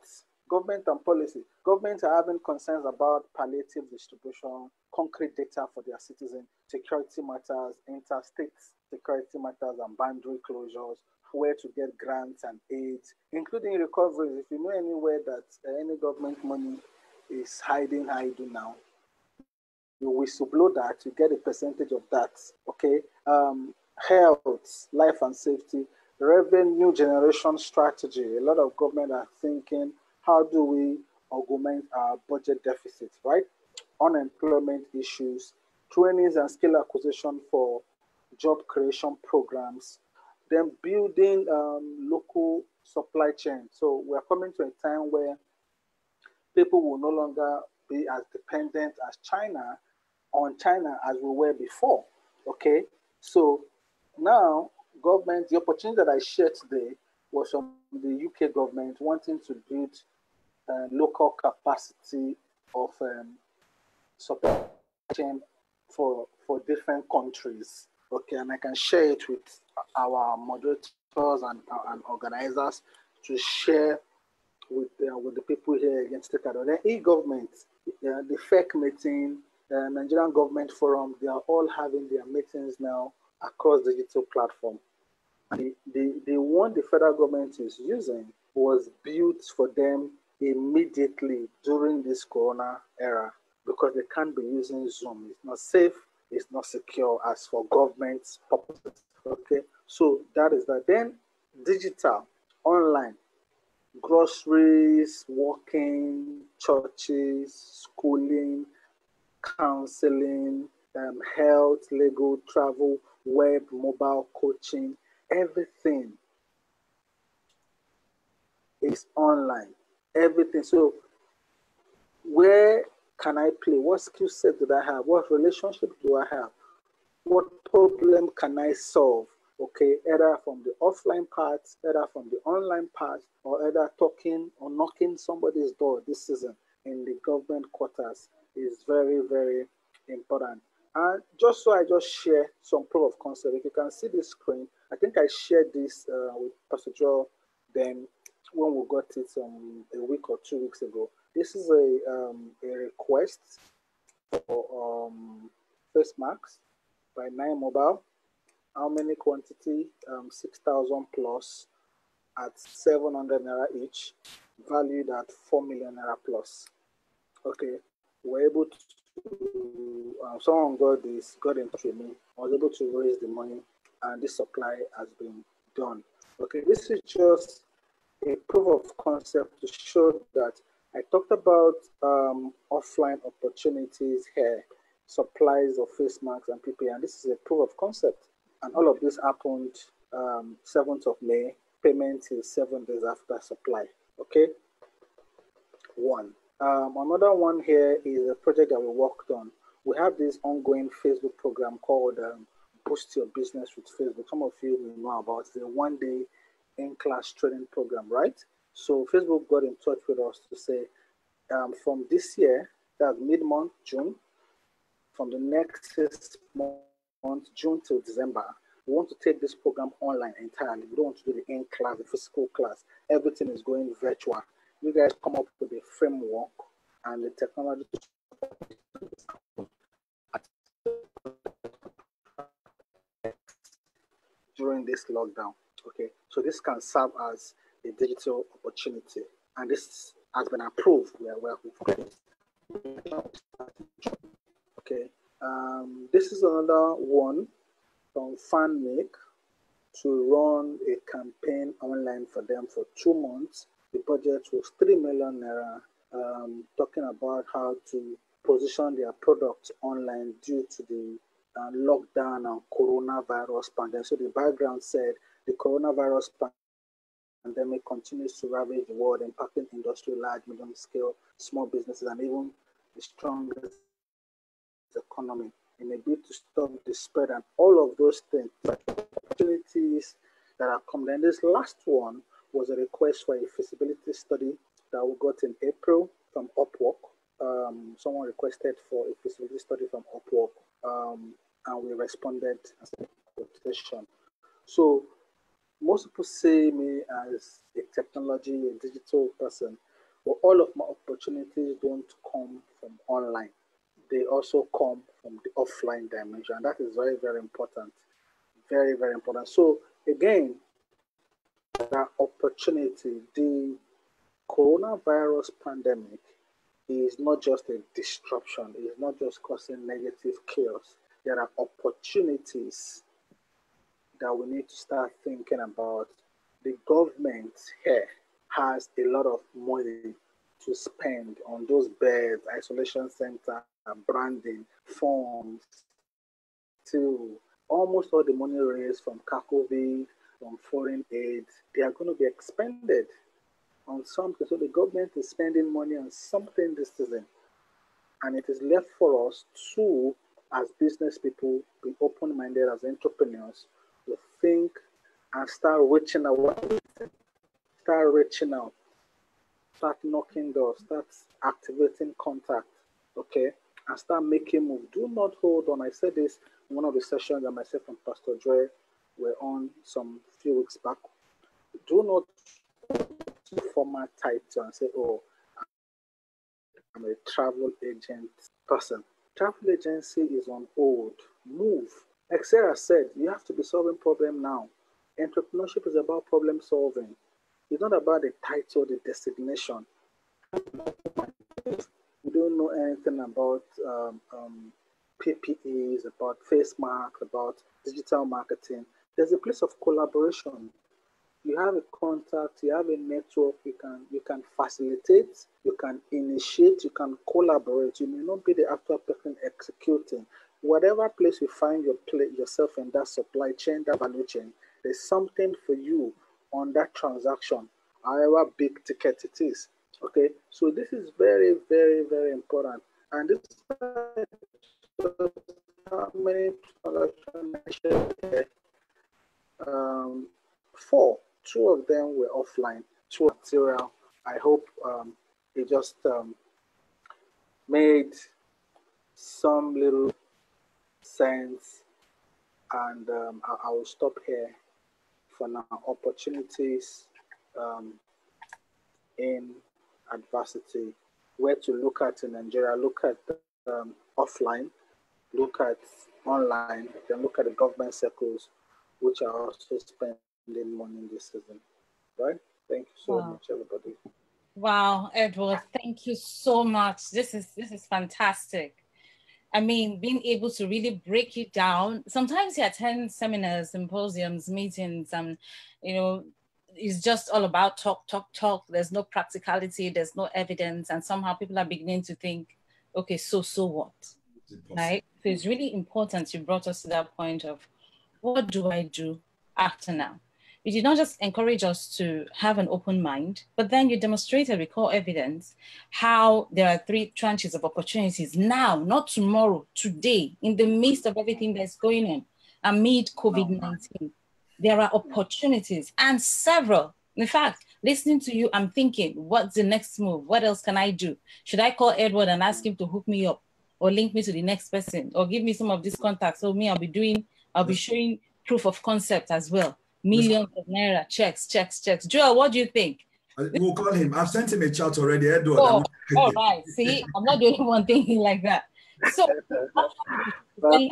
and policy. Governments are having concerns about palliative distribution, concrete data for their citizens, security matters, interstate security matters, and boundary closures, where to get grants and aids, including recoveries. If you know anywhere that any government money is hiding now, you whistleblow that, you get a percentage of that, okay? Health, life and safety, revenue generation strategy. A lot of government are thinking, how do we augment our budget deficits, right? Unemployment issues, trainings and skill acquisition for job creation programs, then building local supply chain. So we're coming to a time where people will no longer be as dependent as on China as we were before, okay? So now, government, the opportunity that I shared today was from the UK government wanting to build local capacity of supply chain for different countries. Okay, and I can share it with our moderators and organizers to share with the people here against the Canada. The e-government, the FEC meeting, the Nigerian Government Forum, they are all having their meetings now across digital platform. The one the federal government is using was built for them immediately during this corona era because they can't be using Zoom. It's not safe, it's not secure as for government purposes. Okay, so that is that. Then digital, online, groceries, walking, churches, schooling, counseling, health, legal, travel, web, mobile coaching, everything is online. Everything. So where can I play? What skill set do I have? What relationship do I have? What problem can I solve? Okay, either from the offline part, either from the online part, or either talking or knocking somebody's door this season in the government quarters is very, very important. And just so I just share some proof of concept. If you can see this screen, I think I shared this with Pastor Joel then when we got it a week or 2 weeks ago. This is a request for face masks by Nine Mobile. How many quantity? 6,000 plus at 700 naira each, valued at 4 million naira plus. Okay, we're able to, someone got in touch with me. I was able to raise the money and this supply has been done. Okay, this is just a proof of concept to show that I talked about offline opportunities here, supplies of face masks and PPE, and this is a proof of concept. And all of this happened 7th of May. Payment is 7 days after supply. Okay, one. Another one here is a project that we worked on. We have this ongoing Facebook program called Boost Your Business with Facebook. Some of you will know about it. It's a one-day in-class training program, right? So Facebook got in touch with us to say, from this year, that's mid-month, June, from the next 6 months, June till December, we want to take this program online entirely. We don't want to do the in-class, the physical class. Everything is going virtual. You guys come up with a framework and the technology during this lockdown. Okay, so this can serve as a digital opportunity, and this has been approved. Okay, this is another one from FanMake to run a campaign online for them for 2 months. The budget was 3 million naira, talking about how to position their products online due to the lockdown and coronavirus pandemic. So the background said the coronavirus pandemic continues to ravage the world, impacting industry, large, medium scale, small businesses, and even the strongest economy in a bid to stop the spread and all of those things, opportunities that are coming. And this last one was a request for a feasibility study that we got in April from Upwork. Someone requested for a feasibility study from Upwork, and we responded as a quotation. So most people see me as a technology, a digital person, but all of my opportunities don't come from online. They also come from the offline dimension. And that is very, very important. Very, very important. So again, that opportunity, the coronavirus pandemic is not just a disruption. It is not just causing negative chaos. There are opportunities that we need to start thinking about. The government here has a lot of money to spend on those beds, isolation center, branding, forms, to almost all the money raised from COVID, from foreign aid, they are going to be expended on something. So the government is spending money on something this season. And it is left for us to, as business people, be open-minded as entrepreneurs, to think and start reaching out, start knocking doors, start activating contact, okay, and start making moves. Do not hold on. I said this in one of the sessions that myself and Pastor Joy were on some few weeks back. Do not format title and say, oh, I'm a travel agent person. Travel agency is on hold. Move. Like Sarah said, you have to be solving problem now. Entrepreneurship is about problem solving. It's not about the title, the designation. You don't know anything about PPEs, about face masks, about digital marketing. There's a place of collaboration. You have a contact, you have a network, you can facilitate, you can initiate, you can collaborate. You may not be the actual person executing. Whatever place you find yourself in that supply chain, that value chain, there's something for you on that transaction, however big ticket it is. Okay, so this is very, very, very important. And this is how many transactions? Four. Two of them were offline, two material. I hope it just made some little sense, and I will stop here for now. Opportunities in adversity, where to look at in Nigeria, look at offline, look at online, then look at the government circles, which are also spending money this season. Right? Thank you so much, everybody. Wow, Edward, thank you so much. This is fantastic. I mean, being able to really break it down. Sometimes you attend seminars, symposiums, meetings, and it's just all about talk. There's no practicality, there's no evidence, and somehow people are beginning to think, okay, so what? Right? So it's really important you brought us to that point of, what do I do after now? You did not just encourage us to have an open mind, but then you demonstrated with core evidence how there are three tranches of opportunities now, not tomorrow, today, in the midst of everything that's going on amid COVID-19. There are opportunities and several. In fact, listening to you, I'm thinking, what's the next move? What else can I do? Should I call Edward and ask him to hook me up or link me to the next person or give me some of these contacts? So me, I'll be showing proof of concept as well. Millions of naira, checks. Joel, what do you think? We'll call him. I've sent him a chat already, Edward. Oh, all right. See, I'm not the only one thinking like that. So, Pastor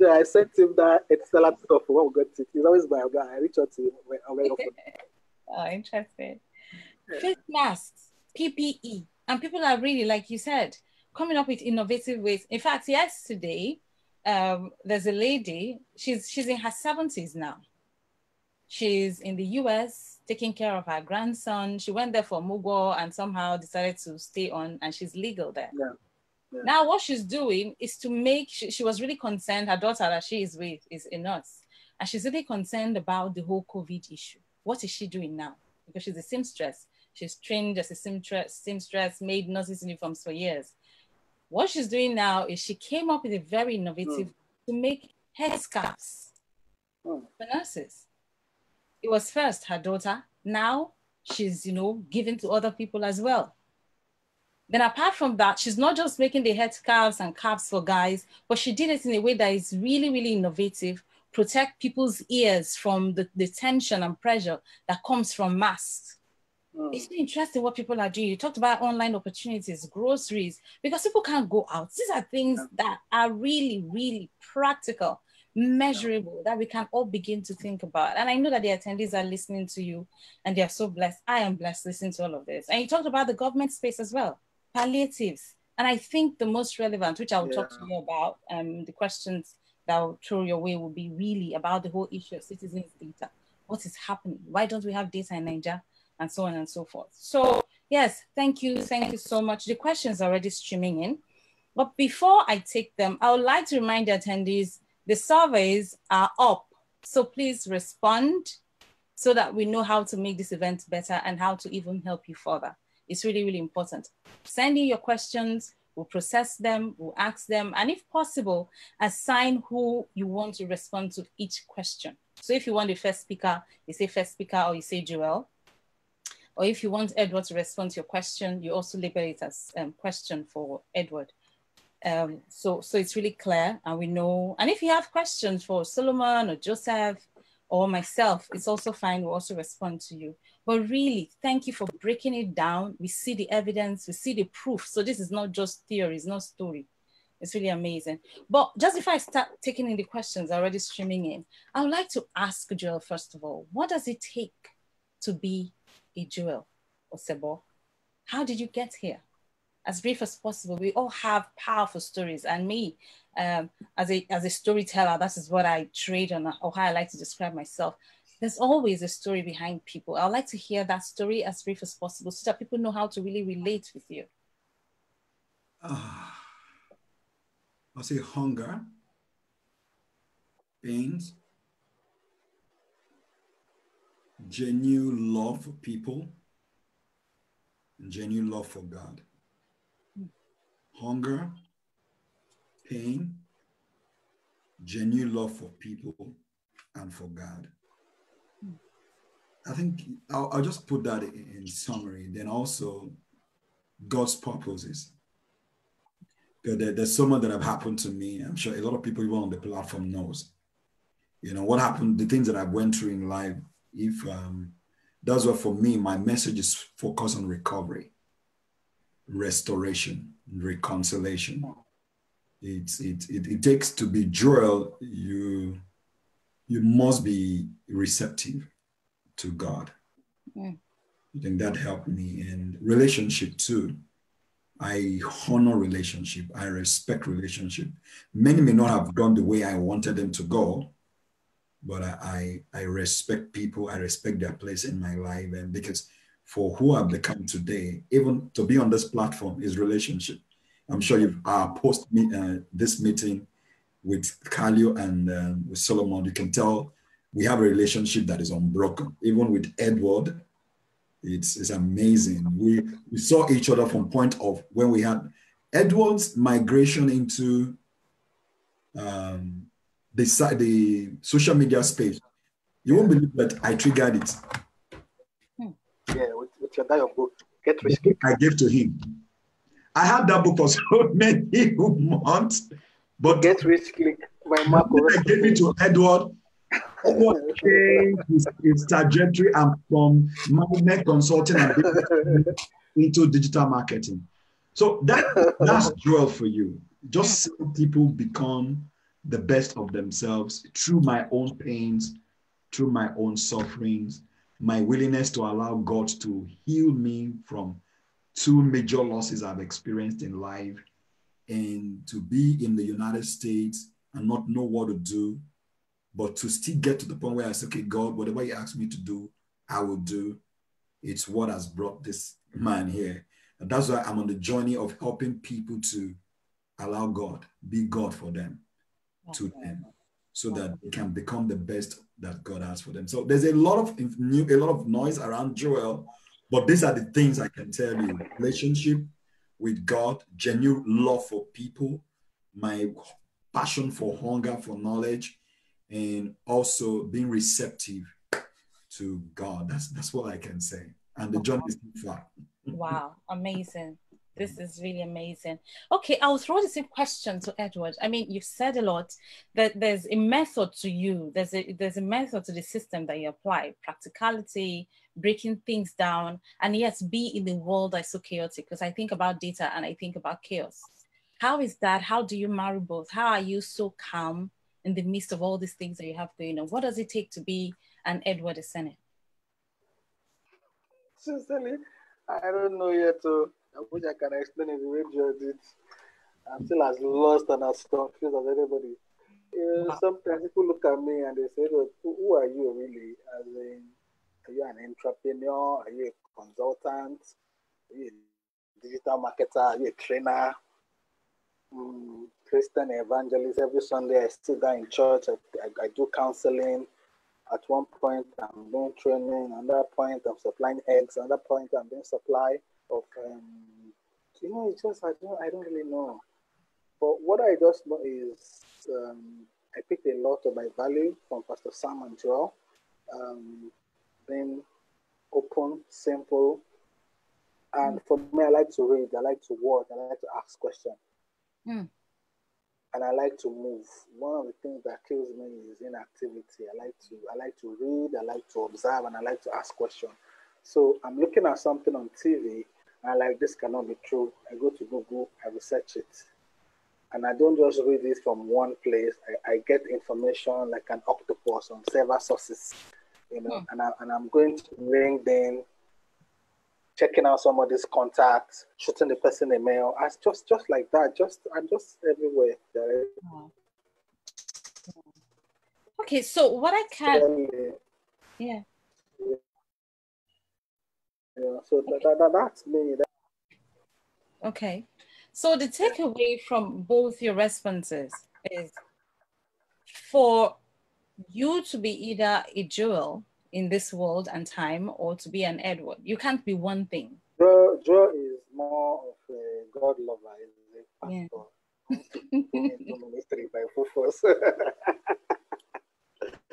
Jay, I sent him that Excel stuff when we got it. He's always my guy. I reach out to him very often. Oh, interesting. Face masks, PPE, and people are really, like you said, coming up with innovative ways. In fact, yesterday, there's a lady, she's in her 70s now. She's in the US taking care of her grandson. She went there for Mugo and somehow decided to stay on, and she's legal there. Yeah. Now what she's doing is to make, she was really concerned, her daughter that she is with is a nurse, and she's really concerned about the whole COVID issue. What is she doing now? Because she's a seamstress. She's trained as a seamstress, made nurses uniforms for years. What she's doing now is she came up with a very innovative to make headscarves for nurses. It was first her daughter. Now she's, giving to other people as well. Then apart from that, she's not just making the headscarves and caps for guys, but she did it in a way that is really, really innovative, protect people's ears from the tension and pressure that comes from masks. It's interesting what people are doing. You talked about online opportunities, groceries, because people can't go out. These are things that are really, really practical, measurable, that we can all begin to think about. And I know that the attendees are listening to you and they are so blessed. I am blessed listening to all of this. And you talked about the government space as well, palliatives. And I think the most relevant, which I will talk to you about, the questions that I'll throw your way will be really about the whole issue of citizens' data. What is happening? Why don't we have data in Nigeria? And so on and so forth. So yes, thank you so much. The questions are already streaming in. But before I take them, I would like to remind the attendees, the surveys are up. So please respond so that we know how to make this event better and how to even help you further. It's really, really important. Send in your questions, we'll process them, we'll ask them, and if possible, assign who you want to respond to each question. So if you want the first speaker, you say first speaker or you say Joel. Or if you want Edward to respond to your question, you also label it as question for Edward. So it's really clear and we know. And if you have questions for Solomon or Joseph or myself, it's also fine. We'll also respond to you. But really, thank you for breaking it down. We see the evidence, we see the proof. So this is not just theory, it's not story. It's really amazing. But just before I start taking in the questions already streaming in, I would like to ask Joel, first of all, what does it take to be a Joel or Sebo? How did you get here? As brief as possible. We all have powerful stories, and me, as a storyteller, that is what I trade on, or how I like to describe myself. There's always a story behind people. I'd like to hear that story as brief as possible so that people know how to really relate with you. I'll say hunger, pains, genuine love for people, and genuine love for God. Hunger, pain, genuine love for people and for God. I think I'll just put that in summary. Then also God's purposes. There's so much that have happened to me. I'm sure a lot of people even on the platform knows. What happened, the things that I went through in life. If that's what for me, my message is focused on recovery, restoration, reconciliation. It takes to be Joel, you must be receptive to God. I think that helped me. And relationship too. I honor relationship. I respect relationship. Many may not have gone the way I wanted them to go, but I respect people. I respect their place in my life. And because for who I've become today, even to be on this platform is relationship. I'm sure you've post this meeting with Kalio and with Solomon, you can tell we have a relationship that is unbroken. Even with Edward, it's amazing. We saw each other from point of when we had Edward's migration into the social media space. You won't believe that I triggered it. Yeah, with your book, Get Rich Quick. I gave to him. I had that book for so many months, but Get Rich Quick by Marco. I gave it to Edward. Edward changed his trajectory and from management consulting and into digital marketing. So that's Joel for you. Just seeing people become the best of themselves through my own pains, through my own sufferings, my willingness to allow God to heal me from 2 major losses I've experienced in life, and to be in the United States and not know what to do, but to still get to the point where I say, okay, God, whatever you ask me to do, I will do. It's what has brought this man here. And that's why I'm on the journey of helping people to allow God, be God for them, to them. so that they can become the best that God has for them. So there's a lot of noise around Joel, but these are the things I can tell you: relationship with God, genuine love for people, my passion for hunger for knowledge, and also being receptive to God. That's what I can say. And the journey is too far. Wow, amazing. This is really amazing. Okay, I'll throw the same question to Edward. I mean, you've said a lot that there's a method to you. There's a method to the system that you apply, practicality, breaking things down, and yes, be in the world that's so chaotic. Because I think about data and I think about chaos. How is that? How do you marry both? How are you so calm in the midst of all these things that you have going on? What does it take to be an Edward Esene? Sincerely, I don't know yet. I wish I can explain it the way Joe did. I'm still as lost and as confused as anybody. Wow. Sometimes people look at me and they say, who are you really? As in, are you an entrepreneur? Are you a consultant? Are you a digital marketer? Are you a trainer? Christian evangelist? Every Sunday I sit down in church. I do counseling. At one point, I'm doing training. Another point, I'm supplying eggs. Another point, I'm doing supply of, it's just, I don't really know. But what I just know is I picked a lot of my value from Pastor Sam and Joel. Being open, simple. And for me, I like to read. I like to work. I like to ask questions. And I like to move. One of the things that kills me is inactivity. I like to read, I like to observe, and I like to ask questions. So I'm looking at something on TV, and I'm like, this cannot be true. I go to Google, I research it. And I don't just read it from one place. I get information like an octopus on several sources, and I'm going to LinkedIn, checking out somebody's contacts, shooting the person a mail. As just like that. I'm just everywhere. Okay, so what I can, yeah. So that's me. Okay, so the takeaway from both your responses is for you to be either a Joel in this world and time or to be an Edward. You can't be one thing. Joe is more of a God lover. He's a pastor. Into ministry by force.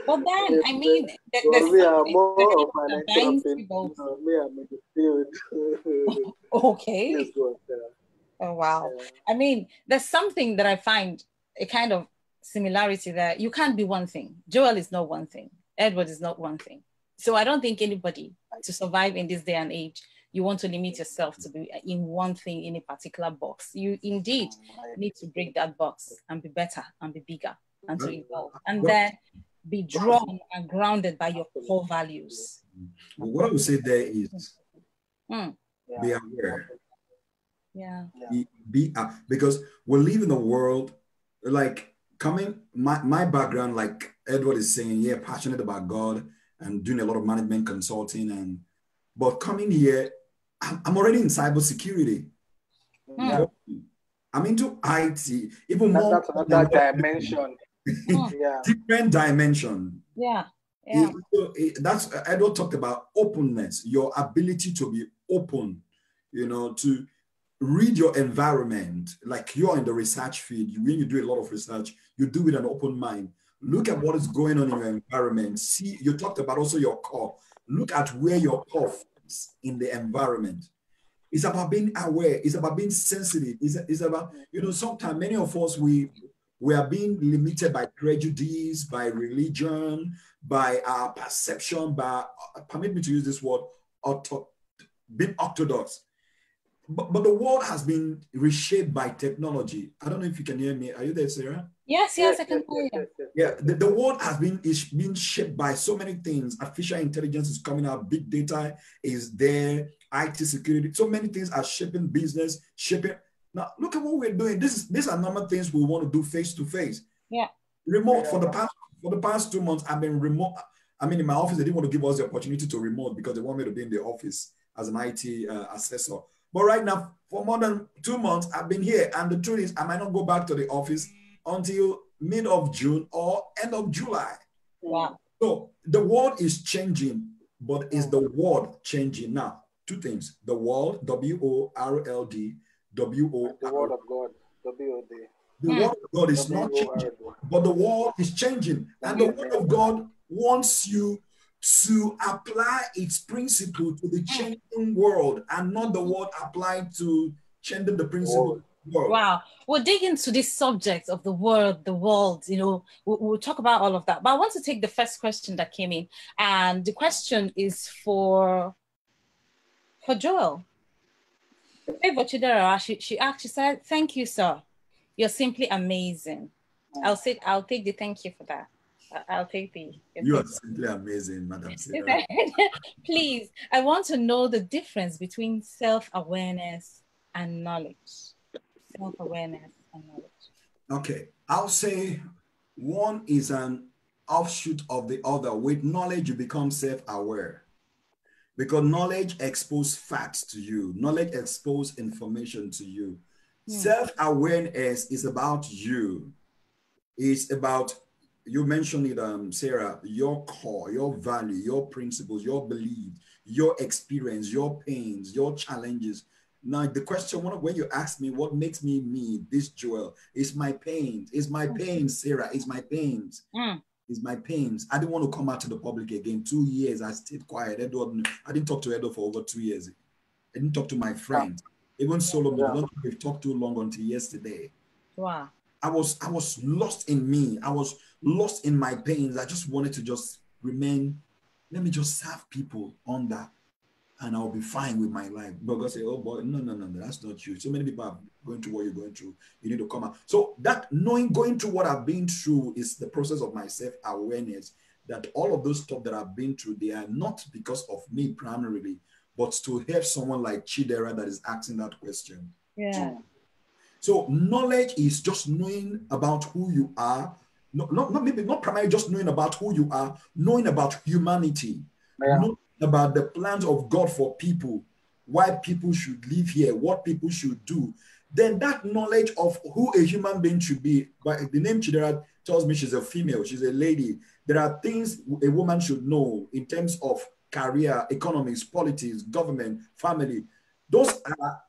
But then, I mean, we are more of an entrepreneur. Me, I'm in the field. Okay. Yes, oh, wow. Yeah. I mean, there's something that I find a kind of similarity there. You can't be one thing. Joel is not one thing. Edward is not one thing. So I don't think anybody, to survive in this day and age, you want to limit yourself to be in one thing in a particular box. You indeed need to break that box and be better and be bigger and to evolve. And then be drawn and grounded by your core values. What I would say there is be aware. Yeah. Because we live in a world like my background, like Edward is saying, passionate about God and doing a lot of management consulting, but coming here, I'm already in cybersecurity. I'm into IT, even more. That's another dimension. Different dimension. That's Edward talked about openness, your ability to be open, to read your environment. Like you're in the research field, when you do a lot of research, you do it with an open mind. Look at what is going on in your environment. See, you talked about also your core. Look at where your core fits in the environment. It's about being aware. It's about being sensitive. It's about, sometimes many of us, we are being limited by prejudice, by religion, by our perception, by, permit me to use this word, being orthodox. But the world has been reshaped by technology. I don't know if you can hear me. Are you there, Sarah? Yes, I can hear you. Yeah, the world has been shaped by so many things. Artificial intelligence is coming out. Big data is there. IT security. So many things are shaping business, shaping. Now, look at what we're doing. These are normal things we want to do face to face. Yeah. Remote. For the past 2 months, I've been remote. I mean, in my office, they didn't want to give us the opportunity to remote because they want me to be in the office as an IT assessor. But right now, for more than 2 months, I've been here. And the truth is, I might not go back to the office until mid of June or end of July. Wow. So the world is changing, but is the world changing? Now, two things. The world, W-O-R-L-D, W-O-R. The word of God, W-O-D. The word of God is not changing, but the world is changing. And the word of God wants you to apply its principle to the changing world and not the word applied to changing the principle of the world. Wow. We'll dig into this subject of the world, you know, we'll talk about all of that. But I want to take the first question that came in. And the question is for Joel. She actually said, "Thank you, sir. You're simply amazing." I'll take the thank you for that. I'll take the. You are simply amazing, Madam Sarah. Please, I want to know the difference between self-awareness and knowledge. Self-awareness and knowledge. Okay, I'll say one is an offshoot of the other. With knowledge, you become self-aware. Because knowledge exposes facts to you. Knowledge exposes information to you. Self-awareness is about you. It's about, you mentioned it, Sarah, your core, your value, your principles, your belief, your experience, your pains, your challenges. Now, the question, when you ask me what makes me me, this Joel, is my pains. It's my pains, Sarah. It's my pains. It's my pains. I didn't want to come out to the public again. 2 years, I stayed quiet. Edward, I didn't talk to Edward for over 2 years. I didn't talk to my friends. Even Solomon, I don't think we've talked too long until yesterday. Wow. I was lost in me. I was lost in my pains. I just wanted to just remain, let me just serve people on that, and I'll be fine with my life. But God said, oh boy, no, that's not you. So many people are going through what you're going through. You need to come out. So that going through what I've been through is the process of my self-awareness, that all of those stuff that I've been through, they are not because of me primarily, but to help someone like Chidera that is asking that question. Yeah. So knowledge is just knowing about who you are. Not primarily just knowing about who you are, knowing about humanity. Knowing about the plans of God for people, why people should live here, what people should do. Then that knowledge of who a human being should be, by the name Chidera tells me she's a female, she's a lady. There are things a woman should know in terms of career, economics, politics, government, family. Those are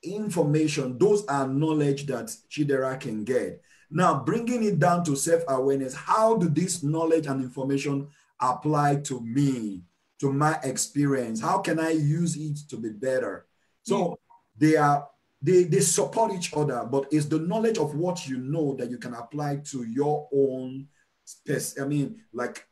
information, those are knowledge that Chidera can get. Now, bringing it down to self-awareness, how do this knowledge and information apply to me, to my experience? How can I use it to be better? So they support each other, but it's the knowledge of what you know that you can apply to your own space. I mean, like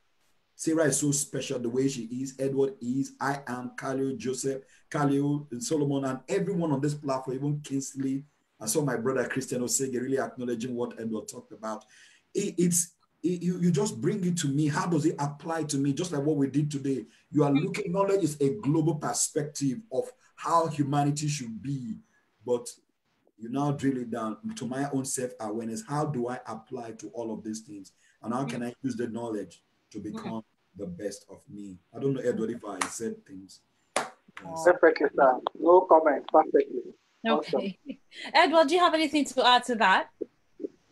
Sarah is so special the way she is, Edward is, I am, Khalil, Joseph, Khalil, and Solomon, and everyone on this platform, even Kingsley. I saw my brother Christian Osege really acknowledging what Edward talked about. You just bring it to me. How does it apply to me? Just like what we did today. You are looking, knowledge is a global perspective of how humanity should be. But you now drill it down to my own self-awareness. How do I apply to all of these things? And how can I use the knowledge to become the best of me? I don't know, Edward, if I said things. Perfectly, sir. No comment. Perfectly. Okay. Awesome. Edward, do you have anything to add to that?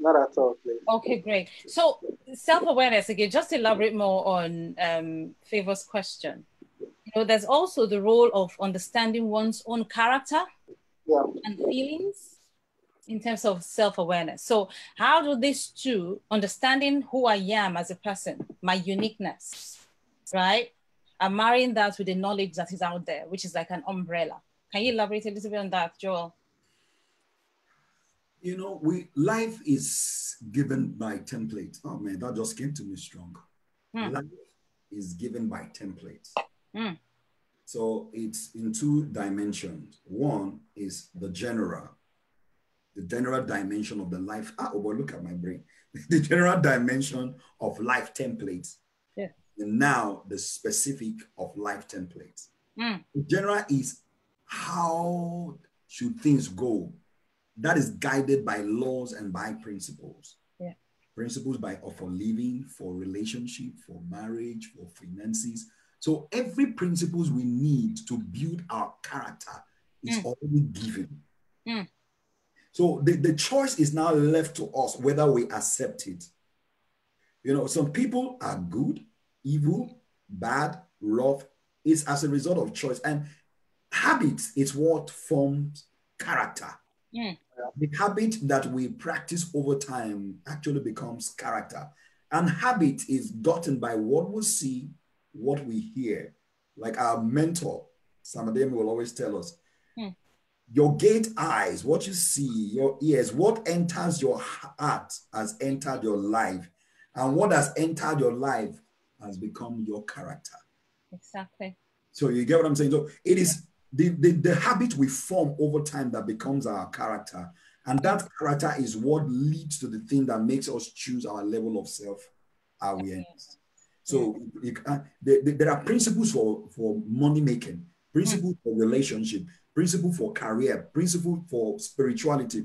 Not at all, please. Okay, great. So self-awareness, again, just elaborate more on Favor's question. You know, there's also the role of understanding one's own character and feelings in terms of self-awareness. So how do these two, understanding who I am as a person, my uniqueness, right? I'm marrying that with the knowledge that is out there, which is like an umbrella. Can you elaborate a little bit on that, Joel? You know, life is given by templates. Oh man, that just came to me strong. Life is given by templates. So it's in two dimensions. One is the general dimension of the life. Oh boy, look at my brain. The general dimension of life templates. Yeah. And now the specific of life templates. The general is how should things go? That is guided by laws and by principles. Yeah. Principles for living, for relationship, for marriage, for finances. So every principles we need to build our character is already given. So the choice is now left to us whether we accept it. You know, some people are good, evil, bad, rough. It's as a result of choice. And habits is what forms character. Mm. The habit that we practice over time actually becomes character. And habit is gotten by what we see, what we hear. Like our mentor, Samademi, will always tell us, your gate eyes, what you see, your ears, what enters your heart has entered your life. And what has entered your life has become your character. Exactly. So you get what I'm saying? So it is the habit we form over time that becomes our character. And that character is what leads to the thing that makes us choose our level of self-awareness. So there are principles for money making, principles for relationship, principle for career, principle for spirituality,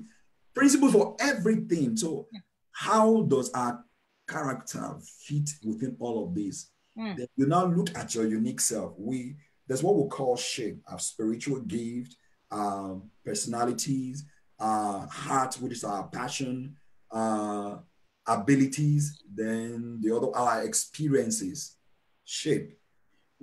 principle for everything. So how does our character fit within all of this? Then you now look at your unique self. There's what we call shape, our spiritual gift, personalities, heart, which is our passion, abilities, then the other our experiences, shape.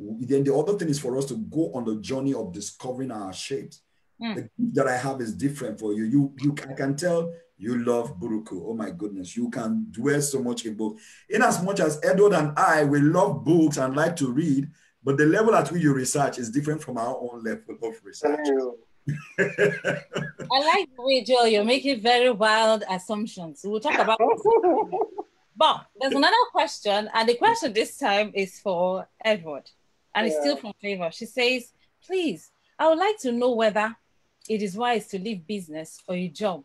Then the other thing is for us to go on the journey of discovering our shapes. The gift that I have is different for you. I can tell you love Buruku. Oh my goodness, you can dwell so much in books. In as much as Edward and I, we love books and like to read, but the level at which you research is different from our own level of research. I like the way, Joel, you're making very wild assumptions. We'll talk about but there's another question, and the question this time is for Edward, and it's still from Favor. She says, please, I would like to know whether it is wise to leave business or a job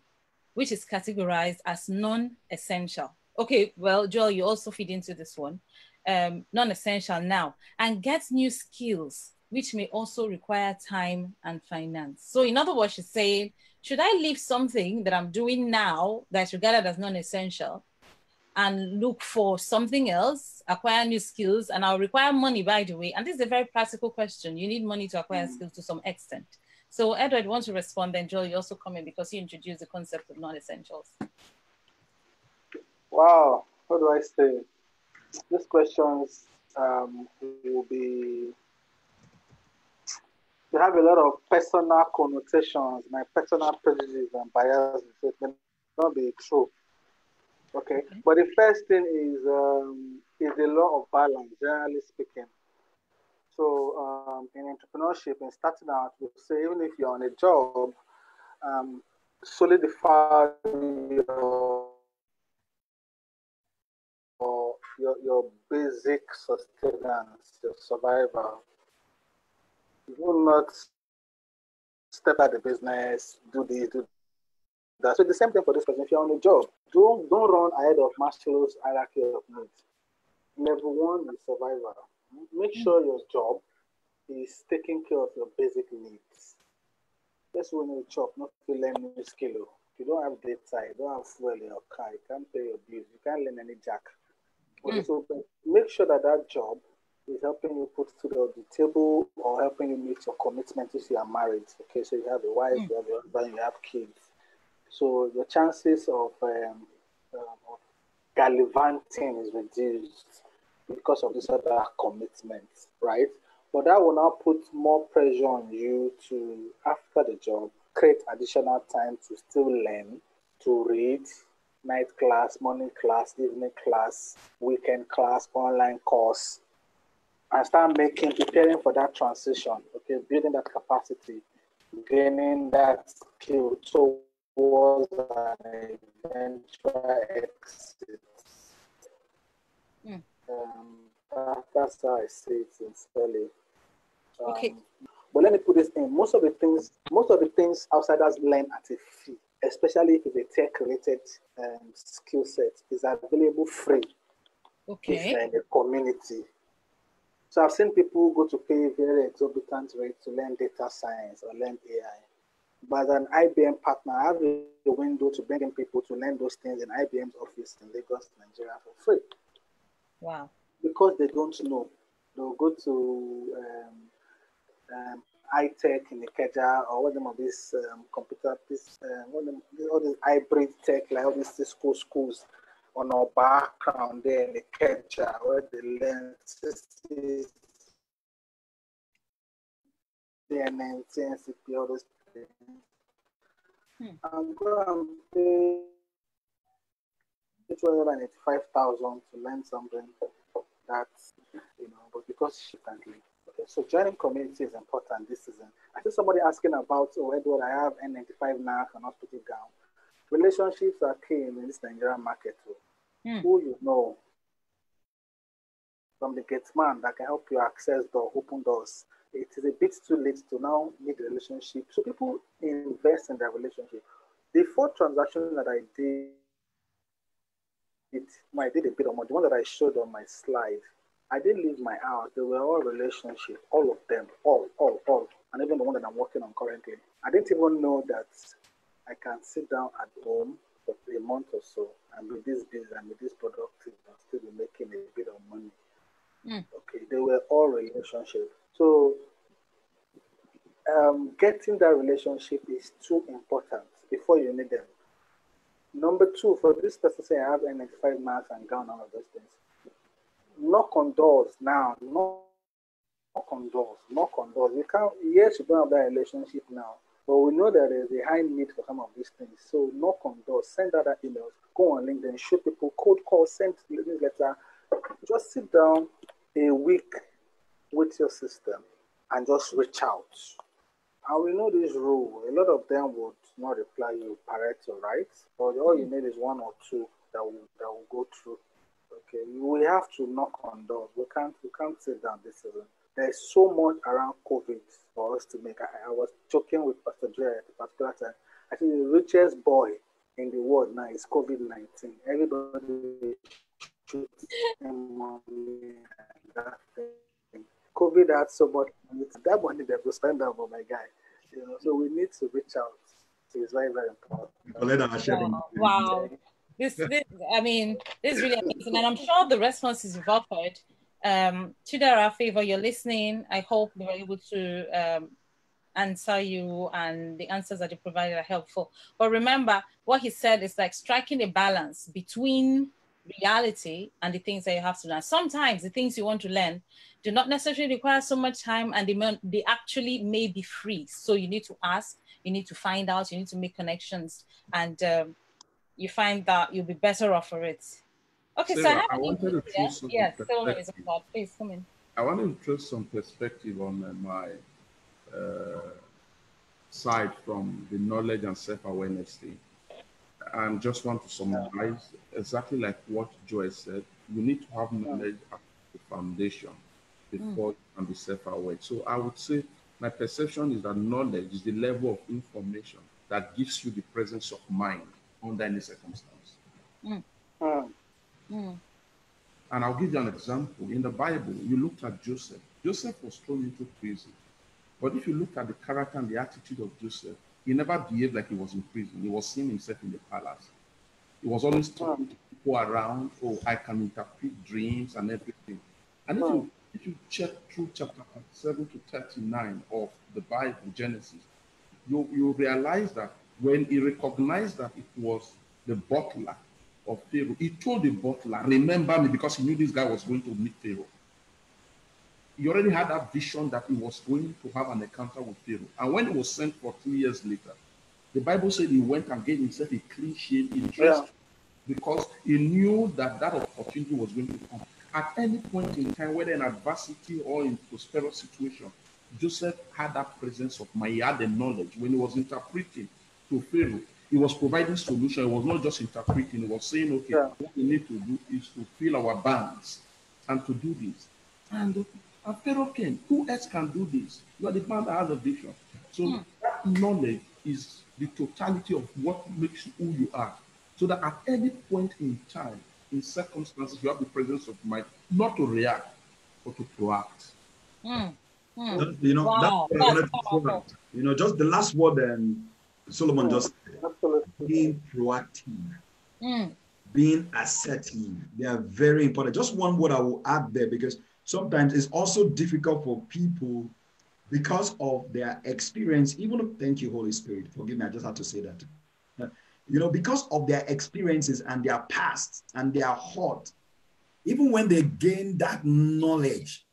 which is categorized as non-essential. Okay, well, Joel, you also feed into this one. Non-essential now, and get new skills which may also require time and finance. So in other words, she's saying, should I leave something that I'm doing now that's regarded as non-essential and look for something else, acquire new skills, and I'll require money, by the way. And this is a very practical question. You need money to acquire skills to some extent. So Edward wants to respond, then Joel, you also come in because you introduced the concept of non-essentials. Wow, how do I say? These questions will be, they have a lot of personal connotations, my personal prejudices and biases. It may not be true. Okay, but the first thing is the law of balance, generally speaking. So in entrepreneurship, in starting out, we say even if you're on a job, solidify your basic sustenance, your survival. You will not step out the business, do this, do that. So the same thing for this person. If you're on a job, don't run ahead of Maslow's hierarchy of needs. Level one is survival. Make sure your job is taking care of your basic needs. That's when you chop, not to learn new skill. If you don't have data, you don't have fuel in your car, you can't pay your bills, you can't learn any jack. So make sure that that job is helping you put food on the table or helping you meet your commitment if you are married. Okay, so you have a wife, you have a husband, you have kids. So your chances of gallivanting is reduced because of this other commitment, right? But that will now put more pressure on you to, after the job, create additional time to still learn, to read, night class, morning class, evening class, weekend class, online course, and start preparing for that transition, okay, building that capacity, gaining that skill towards an eventual exit. That's how I see it sincerely. Okay. But let me put this in. Most of the things outsiders learn at a fee, especially if it's a tech-related skill set, is available free. Okay. If you're in the community. So I've seen people go to pay very exorbitant rates to learn data science or learn AI. But as an IBM partner, I have a window to bring in people to learn those things in IBM's office in Lagos, Nigeria for free. Wow. Because they don't know. They'll go to iTech in Ikeja, or what them of this computer, all these hybrid tech, like all these Cisco schools on our background there in Ikeja, where they learn CNN, CNCP, all those things. I'm going to pay 285,000 to learn something that, but because she can't leave. Okay, so joining community is important this season. I see somebody asking about, Edward, I have N95 now, I cannot put it down. Relationships are key in this Nigerian market too. Who you know from the gate man that can help you access door, open doors. It is a bit too late to now make a relationship. So people invest in their relationship. The 4 transactions that I did, I did a bit of money. The one that I showed on my slide, I didn't leave my house. They were all relationships, all of them, all. And even the one that I'm working on currently. I didn't even know that I can sit down at home for a month or so and be this busy and be this productive and still be making a bit of money. Okay, they were all relationships. So getting that relationship is too important before you need them. Number 2, for this person say I have N95 mask and gown, all of those things. Knock on doors now. Knock on doors. You can't. Yes, you don't have that relationship now, but we know that there's a high need for some of these things. So knock on doors, send out emails, go on LinkedIn, show people, cold call, send newsletter. Just sit down a week with your system and just reach out. And we know this rule. A lot of them would not reply you Pareto, right? But all you need is 1 or 2 that will go through. Okay, we have to knock on doors. We can't sit down this season. There's so much around COVID for us to make. I was joking with Pastor Dre at a particular time. I think the richest boy in the world now is COVID-19. Everybody shoots him money and that thing. COVID had so much money. That money they will spend on my guy. So we need to reach out. It's very, very important. Wow. This is really amazing. And I'm sure the responses you've offered, to their favor, you're listening. I hope they were able to answer you, and the answers that you provided are helpful. But remember, what he said is like striking a balance between reality and the things that you have to learn. Sometimes the things you want to learn do not necessarily require so much time, and they actually may be free. So you need to ask, you need to find out, you need to make connections, and you find that you'll be better off for it. Okay, Sarah, so I wanted to throw some please come in. I wanted to throw some perspective on my side from the knowledge and self-awareness thing. And just want to summarize exactly like what Joy said. You need to have knowledge as the foundation before you can be self-aware. So I would say my perception is that knowledge is the level of information that gives you the presence of mind under any circumstance. And I'll give you an example. In the Bible, you looked at Joseph. Joseph was thrown into prison. But if you look at the character and the attitude of Joseph, he never behaved like he was in prison. He was seeing himself in the palace. He was always talking to people around, I can interpret dreams and everything. And if you check through chapter 7 to 39 of the Bible, Genesis, you realize that when he recognized that it was the butler of Pharaoh, he told the butler, remember me, because he knew this guy was going to meet Pharaoh. He already had that vision that he was going to have an encounter with Pharaoh. And when he was sent for 2 years later, the Bible said he went and gave himself a clean shave, he dressed, because he knew that that opportunity was going to come. At any point in time, whether in adversity or in prosperous situation, Joseph had that presence of mind. He had the knowledge. When he was interpreting to Pharaoh, he was providing solution. He was not just interpreting. He was saying, okay, what we need to do is to fill our banks and to do this. And Pharaoh came. Who else can do this? You are the man that has a vision. So that knowledge is the totality of what makes you who you are. So that at any point in time, in circumstances, you have the presence of mind, not to react, but to proact. That's just the last word Solomon just said, being proactive, being assertive. They are very important. Just one word I will add there, because sometimes it's also difficult for people because of their experience, even, thank you, Holy Spirit, forgive me, I just had to say that. You know, because of their experiences and their past and their heart, even when they gain that knowledge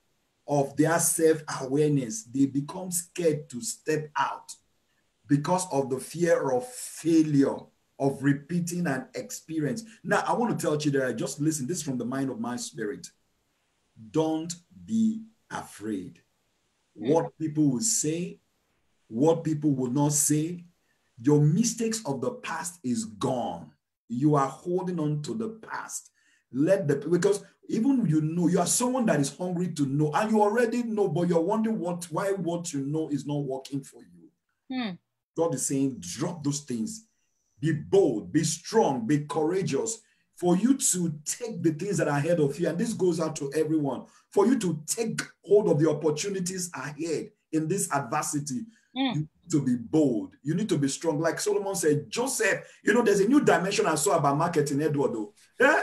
of their self-awareness, they become scared to step out because of the fear of failure, of repeating an experience. Now, I want to tell you that, just listen, this is from the mind of my spirit. Don't be afraid. What people will say, what people will not say, your mistakes of the past is gone. You are holding on to the past. Because even you know, you are someone that is hungry to know, and you already know, but you're wondering why what you know is not working for you. God is saying, drop those things. Be bold, be strong, be courageous, for you to take the things that are ahead of you. And this goes out to everyone. For you to take hold of the opportunities ahead in this adversity. You need to be bold. You need to be strong. Like Solomon said, Joseph, you know, there's a new dimension I saw about marketing, Edward, though. Yeah?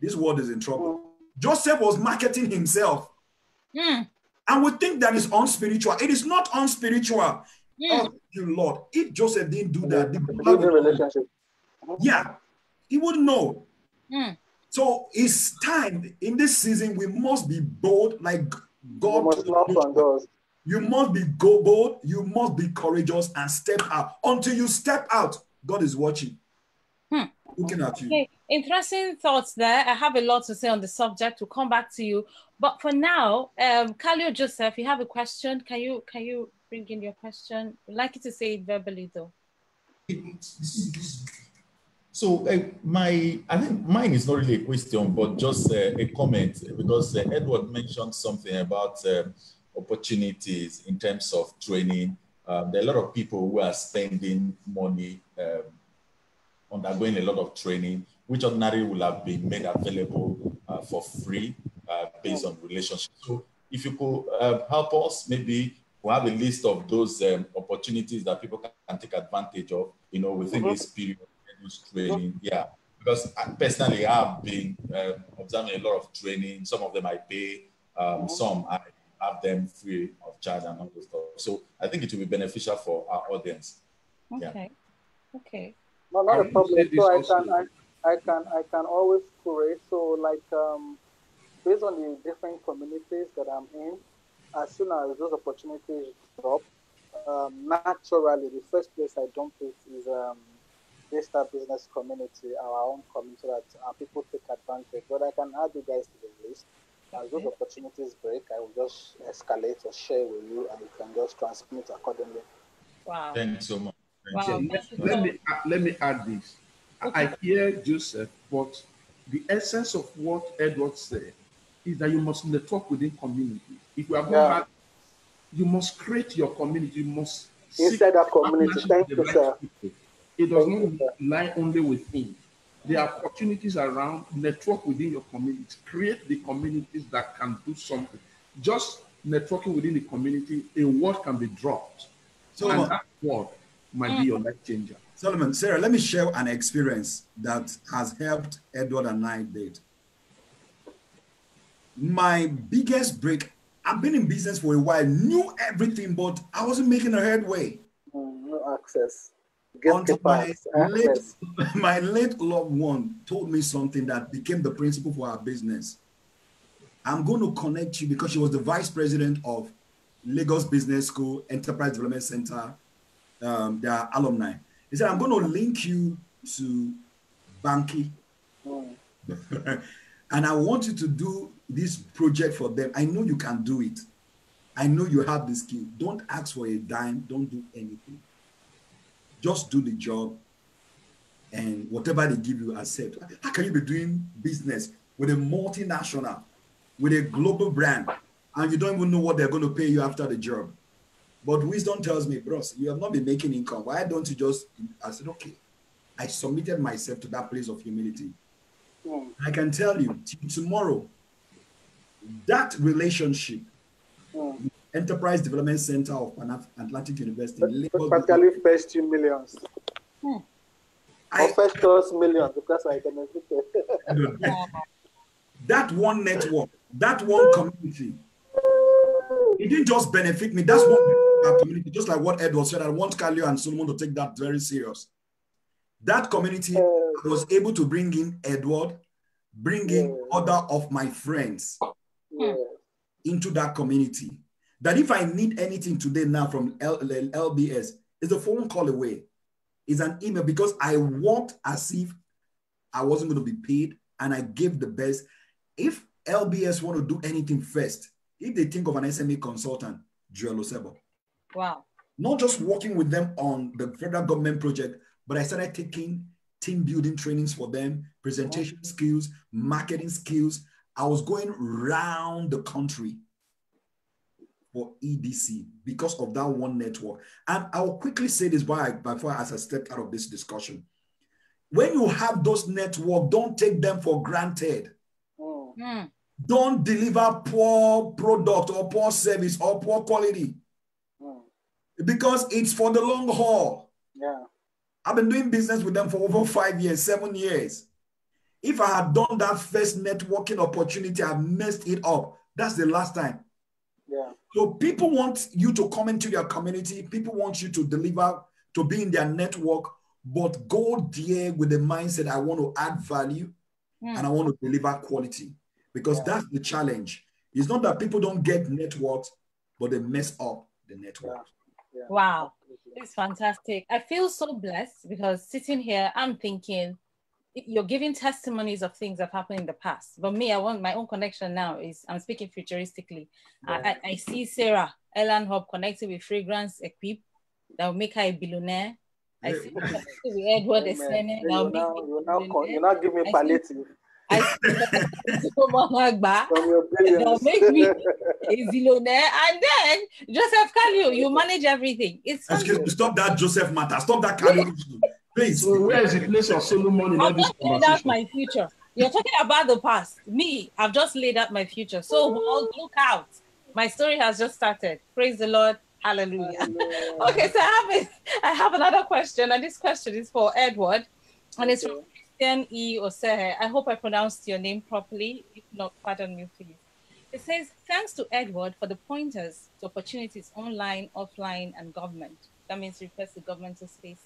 This world is in trouble. Joseph was marketing himself. And we think that is unspiritual. It is not unspiritual. Oh, thank you, Lord. If Joseph didn't do that, yeah, he wouldn't know. So it's time in this season, we must be bold, like God. We must knock on doors. You must be bold, you must be courageous and step out. Until you step out, God is watching. Looking at you. Okay, interesting thoughts there. I have a lot to say on the subject. We'll come back to you. But for now, Kalio Joseph, you have a question. Can you bring in your question? I'd like you to say it verbally, though. So I think mine is not really a question, but just a comment, because Edward mentioned something about opportunities in terms of training. There are a lot of people who are spending money, undergoing a lot of training, which ordinarily will have been made available for free based on relationships. So if you could help us, maybe we'll have a list of those opportunities that people can take advantage of, you know, within this period. Training, yeah, because I personally have been observing a lot of training. Some of them I pay, some I have them free of charge and all those stuff. So I think it will be beneficial for our audience. Okay, okay. No, not a problem. So I can always curate. So like based on the different communities that I'm in, as soon as those opportunities drop, naturally the first place I dump it is Vista business community, our own community, so that people take advantage. But I can add you guys to the list. As those opportunities break, I will just escalate or share with you, and you can just transmit accordingly. Wow. Thanks so much. Wow. Let me add this. Okay. I hear Joseph, but the essence of what Edward said is that you must network within community. If you are going to, you must create your community. You must inside that community. Thank you, sir. People. It does not lie only within. There are opportunities around. Network within your community. Create the communities that can do something. Just networking within the community, a word can be dropped. Solomon, and that word might be your life changer. Solomon, Sarah, let me share an experience that has helped Edward and I date. My biggest break, I've been in business for a while, knew everything, but I wasn't making a headway. No access. Until my late loved one told me something that became the principle for our business. I'm going to connect you, because she was the vice president of Lagos Business School, Enterprise Development Center, their alumni. He said, I'm going to link you to Banky. And I want you to do this project for them. I know you can do it. I know you have the skill. Don't ask for a dime. Don't do anything. Just do the job, and whatever they give you, accept. How can you be doing business with a multinational, with a global brand, and you don't even know what they're going to pay you after the job? But wisdom tells me, bros, you have not been making income. Why don't you just, I said, okay. I submitted myself to that place of humility. I can tell you, tomorrow, that relationship, Enterprise Development Center of Atlantic University. Practically first $2 million. Or first us millions, because I can that one network, that one community it didn't just benefit me. That's what our community, just like what Edward said, I want Kalio and Solomon to take that very serious. That community, I was able to bring in Edward, bring in other of my friends into that community. That if I need anything today now from LBS, it's a phone call away. It's an email, because I worked as if I wasn't going to be paid, and I gave the best. If LBS want to do anything first, if they think of an SME consultant, Joel Osebo. Wow. Not just working with them on the federal government project, but I started taking team building trainings for them, presentation skills, marketing skills. I was going around the country for EDC because of that one network. And I'll quickly say this before as I step out of this discussion. When you have those networks, don't take them for granted. Don't deliver poor product or poor service or poor quality because it's for the long haul. Yeah. I've been doing business with them for over 5 years, 7 years. If I had done that first networking opportunity, I messed it up. That's the last time. Yeah. So people want you to come into their community. People want you to deliver, to be in their network, but go there with the mindset, I want to add value and I want to deliver quality. Because that's the challenge. It's not that people don't get networks, but they mess up the network. Yeah. Wow, it's fantastic. I feel so blessed because sitting here, I'm thinking you're giving testimonies of things that happened in the past. But me, I want my own connection now. I'm speaking futuristically. I see Sarah Ellen Hub connected with Fragrance Equip that will make her a billionaire. I see her connected with Edward Esene that will make me a billionaire. You're not giving me palliative. I see they'll make me a zillionaire, and then Joseph Kalio, you manage everything. It's Excuse me, stop that Joseph matter. Stop that Kalio issue. Please. So where is the place of Solomon in all this I've laid out my future. You're talking about the past. Me, I've just laid out my future. So look out. My story has just started. Praise the Lord. Hallelujah. Okay, so I have another question, and this question is for Edward, and it's from Christian E. Osehe. I hope I pronounced your name properly. If not, pardon me, please. It says, thanks to Edward for the pointers to opportunities online, offline, and government. That means refers to governmental space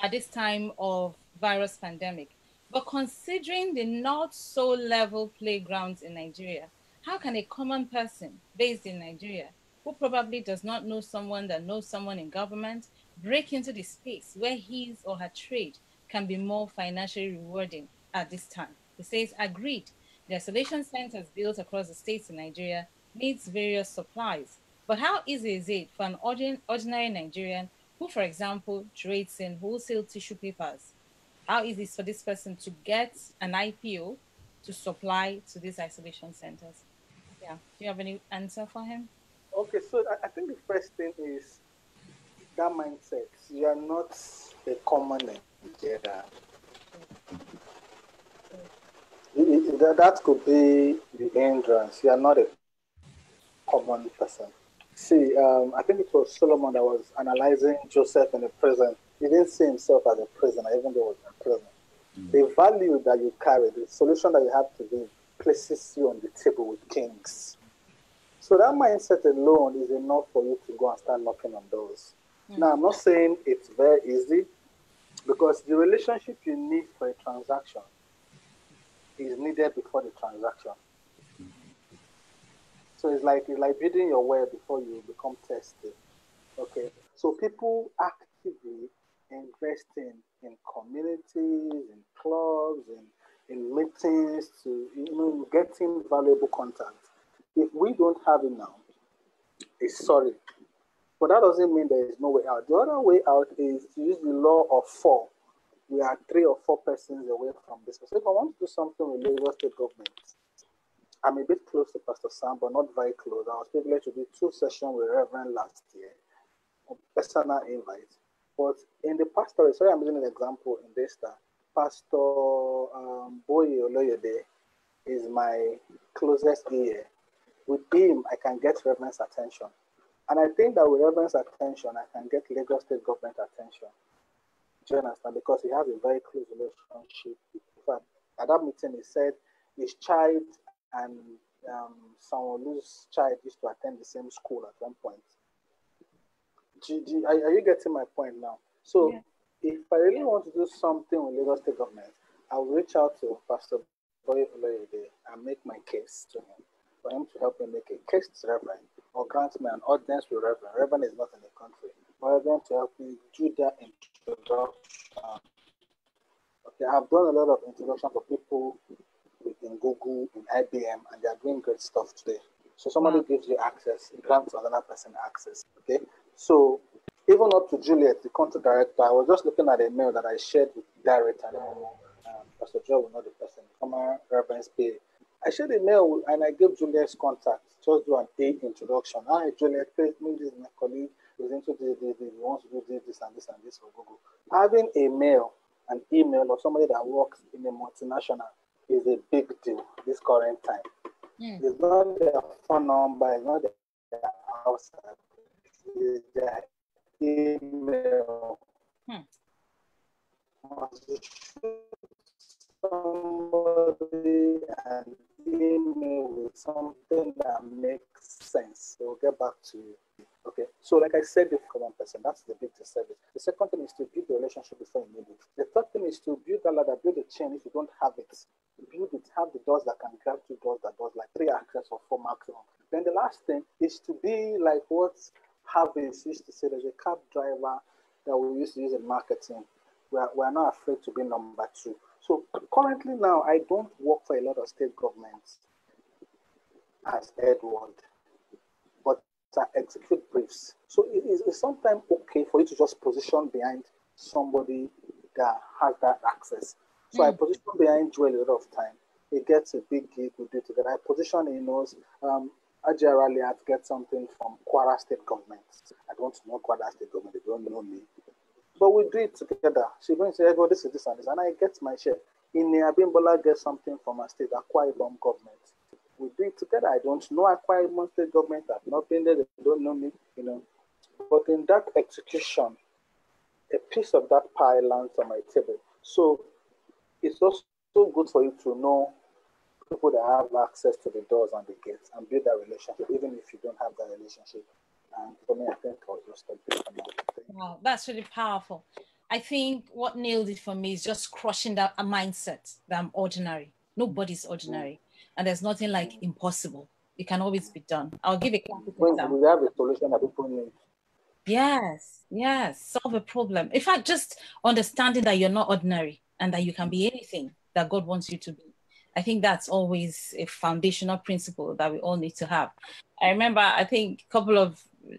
at this time of virus pandemic. But considering the not so level playgrounds in Nigeria, how can a common person based in Nigeria, who probably does not know someone that knows someone in government, break into the space where his or her trade can be more financially rewarding at this time? He says, agreed, the isolation centers built across the states in Nigeria needs various supplies. But how easy is it for an ordinary Nigerian who, for example, trades in wholesale tissue papers? How easy is it for this person to get an IPO to supply to these isolation centers? Yeah, do you have any answer for him? Okay, so I think the first thing is that mindset. You are not a common Nigerian. That could be the hindrance. You are not a common person. See, I think it was Solomon that was analyzing Joseph in the prison. He didn't see himself as a prisoner, even though he was in prison. The value that you carry, the solution that you have to give, places you on the table with kings. So that mindset alone is enough for you to go and start knocking on doors. Now, I'm not saying it's very easy, because the relationship you need for a transaction is needed before the transaction. So it's like building your well before you become tested. Okay. So people actively investing in communities, in clubs, in meetings, to getting valuable content. If we don't have it now, it's sorry. But that doesn't mean there is no way out. The other way out is to use the law of 4. We are 3 or 4 persons away from this. So if I want to do something with Lagos State government, I'm a bit close to Pastor Sam, but not very close. I was privileged to do 2 sessions with Reverend last year, personal invite. But in the pastor, sorry, I'm using an example in this time. Pastor Boye Oloyede is my closest ear. With him, I can get Reverend's attention. And I think that with Reverend's attention, I can get Lagos State government attention. Do you understand? Because he has a very close relationship. In fact, at that meeting, he said his child and someone whose child used to attend the same school at one point. Are you getting my point now? So Yeah. if I really want to do something with Lagos State government, I will reach out to Pastor Boy Oloyede and make my case to him, for him to help me make a case to Reverend, or grant me an audience with Reverend. Reverend is not in the country. For Reverend to help me do that introduction. Okay, I've done a lot of introduction for people in Google, in IBM, and they are doing great stuff today. So somebody gives you access, it grants another person access. Okay, so even up to Juliet, the country director, I was just looking at a mail that I shared with Garrett and Pastor Joe will know the person, former Reverend PA. I shared a mail and I gave Juliet's contact, just do an A introduction. Hi, Juliet, please meet this is my colleague who's into the wants to do this and this and this for Google. Having a mail, an email of somebody that works in a multinational is a big deal this current time. It's not their phone number, it's not their house, it's their email. Somebody an email with something that makes sense. They will get back to you. Okay, so like I said, the common person, that's the big disservice. The second thing is to build the relationship before you need it. The third thing is to build that ladder, build a chain. If you don't have it, build it, have the doors that can grab 2 doors that does like 3 access or 4 maximum. Then the last thing is to be like what Harvey's used to say, there's a cab driver that we used to use in marketing. We're not afraid to be number 2. So currently now, I don't work for a lot of state governments as Edward, but I execute briefs. So it's sometimes okay for you to just position behind somebody that has that access. So I position behind Joel a lot of time. He gets a big gig, we do together. I position, he knows, Ajay Rally had to get something from Kwara State government. I don't know Kwara State government, they don't know me. But we do it together. She brings say, well, this is this and this, and I get my share. In Abimbola gets something from a state, Akwa Ibom government. We do it together. I don't know Akwa Ibom state government. I've not been there. They don't know me, you know. But in that execution, a piece of that pie lands on my table. So it's also good for you to know people that have access to the doors and the gates and build that relationship, even if you don't have that relationship. And for me, I think I'll just stop there for now. Wow, that's really powerful. I think what nailed it for me is just crushing that mindset that I'm ordinary. Nobody's ordinary. And there's nothing like impossible. It can always be done. I'll give a classic example. We have a solution that people need. Yes, solve a problem. In fact, just understanding that you're not ordinary and that you can be anything that God wants you to be. I think that's always a foundational principle that we all need to have. I remember, I think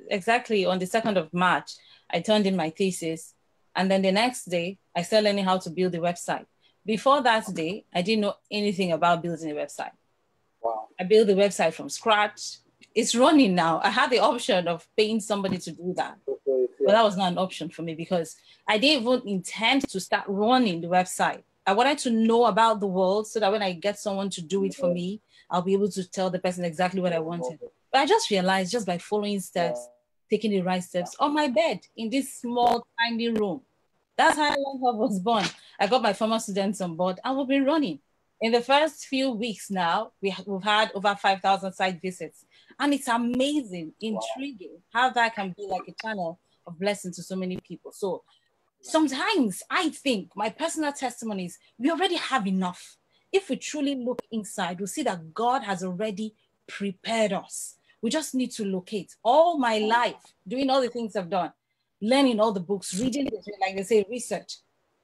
exactly on the 2nd of March, I turned in my thesis. And then the next day, I started learning how to build a website. Before that day, I didn't know anything about building a website. Wow. I built the website from scratch. It's running now. I had the option of paying somebody to do that. But that was not an option for me because I didn't even intend to start running the website. I wanted to know about the world so that when I get someone to do it for me, I'll be able to tell the person exactly what I wanted. But I just realized just by following steps, taking the right steps on my bed in this small, tiny room. That's how Love was born. I got my former students on board and we've been running. In the first few weeks now, we've had over 5,000 site visits. And it's amazing, intriguing how that can be like a channel of blessing to so many people. So sometimes I think my personal testimony is we already have enough. If we truly look inside, we'll see that God has already prepared us. We just need to locate. All my life, doing all the things I've done, learning all the books, reading, like they say, research,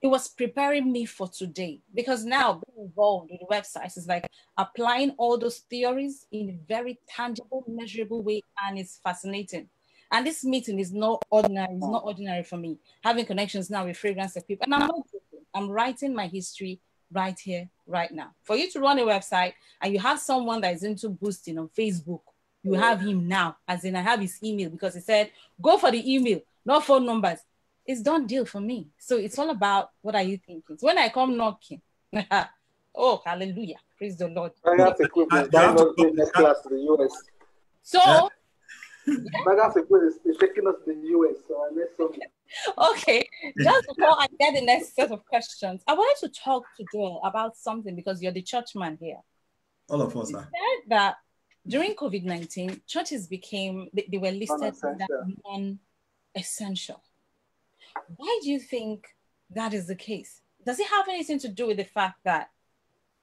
it was preparing me for today. Because now being involved with the websites is like applying all those theories in a very tangible, measurable way, and it's fascinating. And this meeting is not ordinary. It's not ordinary for me. Having connections now with fragrance of people. And I'm not joking. I'm writing my history right here, right now. For you to run a website and you have someone that is into boosting on Facebook, you have him now. As in, I have his email because he said, go for the email, not phone numbers. It's done deal for me. So it's all about what are you thinking. So when I come knocking, oh, hallelujah. Praise the Lord. Baga's equipment. That's not the next class to the US. So, Baga's equipment is taking us to the US. So I missed something. Okay, just before I get the next set of questions, I wanted to talk to Joel about something because you're the church man here. All of us You are. said that during COVID-19, churches became, they were listed as non-essential. Why do you think that is the case? Does it have anything to do with the fact that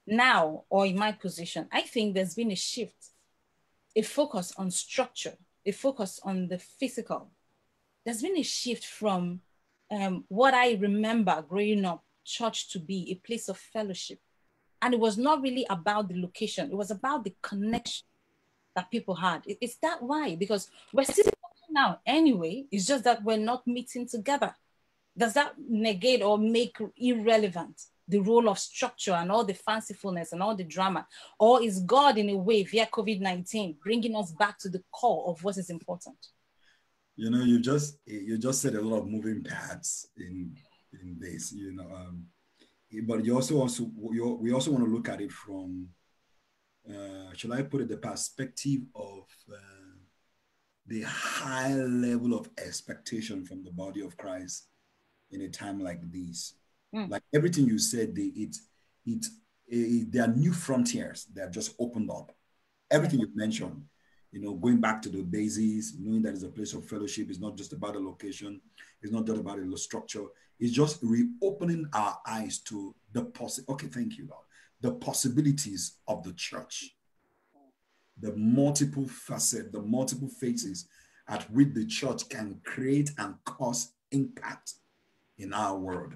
now, or in my position, I think there's been a shift, a focus on structure, a focus on the physical. There's been a shift from what I remember growing up, church to be a place of fellowship. And it was not really about the location. It was about the connection that people had. It's that why? Because we're still talking now anyway. It's just that we're not meeting together. Does that negate or make irrelevant the role of structure and all the fancifulness and all the drama? Or is God in a way via COVID-19 bringing us back to the core of what is important? You know, you just said a lot of moving parts in this, you know, but we also want to look at it from, shall I put it, the perspective of the high level of expectation from the body of Christ in a time like this. Like everything you said, there are new frontiers that have just opened up. Everything you mentioned, you know, going back to the bases, knowing that it's a place of fellowship, is not just about a location, it's not just about a structure, it's just reopening our eyes to the the possibilities of the church, the multiple facets, the multiple phases at which the church can create and cause impact in our world.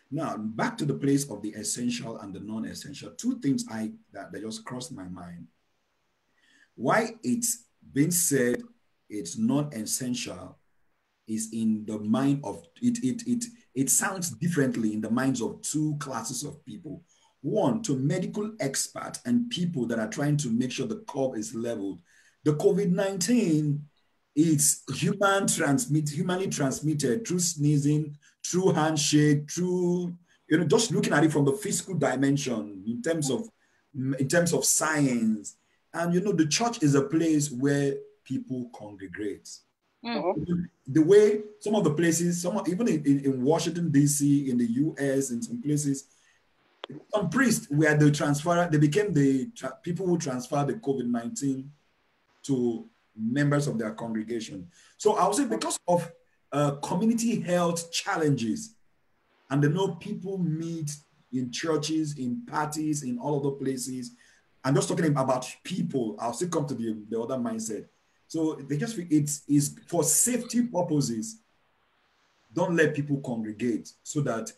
Now, back to the place of the essential and the non-essential, two things that just crossed my mind. Why it's been said it's non-essential is in the mind of, it sounds differently in the minds of two classes of people. One, to medical experts and people that are trying to make sure the curve is leveled. The COVID-19 is humanly transmitted through sneezing, through handshake, through, you know, just looking at it from the physical dimension in terms of science. And, you know, the church is a place where people congregate. The way some of the places, even in Washington, D.C., in the U.S., in some places, some priests were the transfer, they became the people who transfer the COVID-19 to members of their congregation. So I would say because of community health challenges, and they know people meet in churches, in parties, in all other places. I'm just talking about people. I'll still come to the other mindset. So they just, it's for safety purposes. Don't let people congregate so that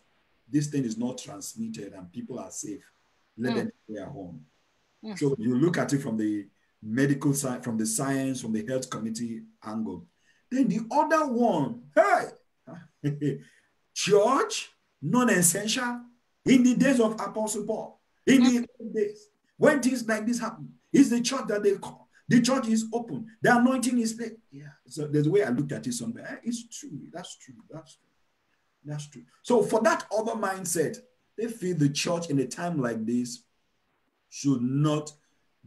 this thing is not transmitted and people are safe. Let them stay at home. So you look at it from the medical side, from the science, from the health community angle. Then the other one, hey, church, non-essential, in the days of Apostle Paul, in the old days, when things like this happen, it's the church that they call. The church is open. The anointing is there. Yeah. So there's a way I looked at it somewhere. It's true. That's true. That's true. That's true. So for that other mindset, they feel the church in a time like this should not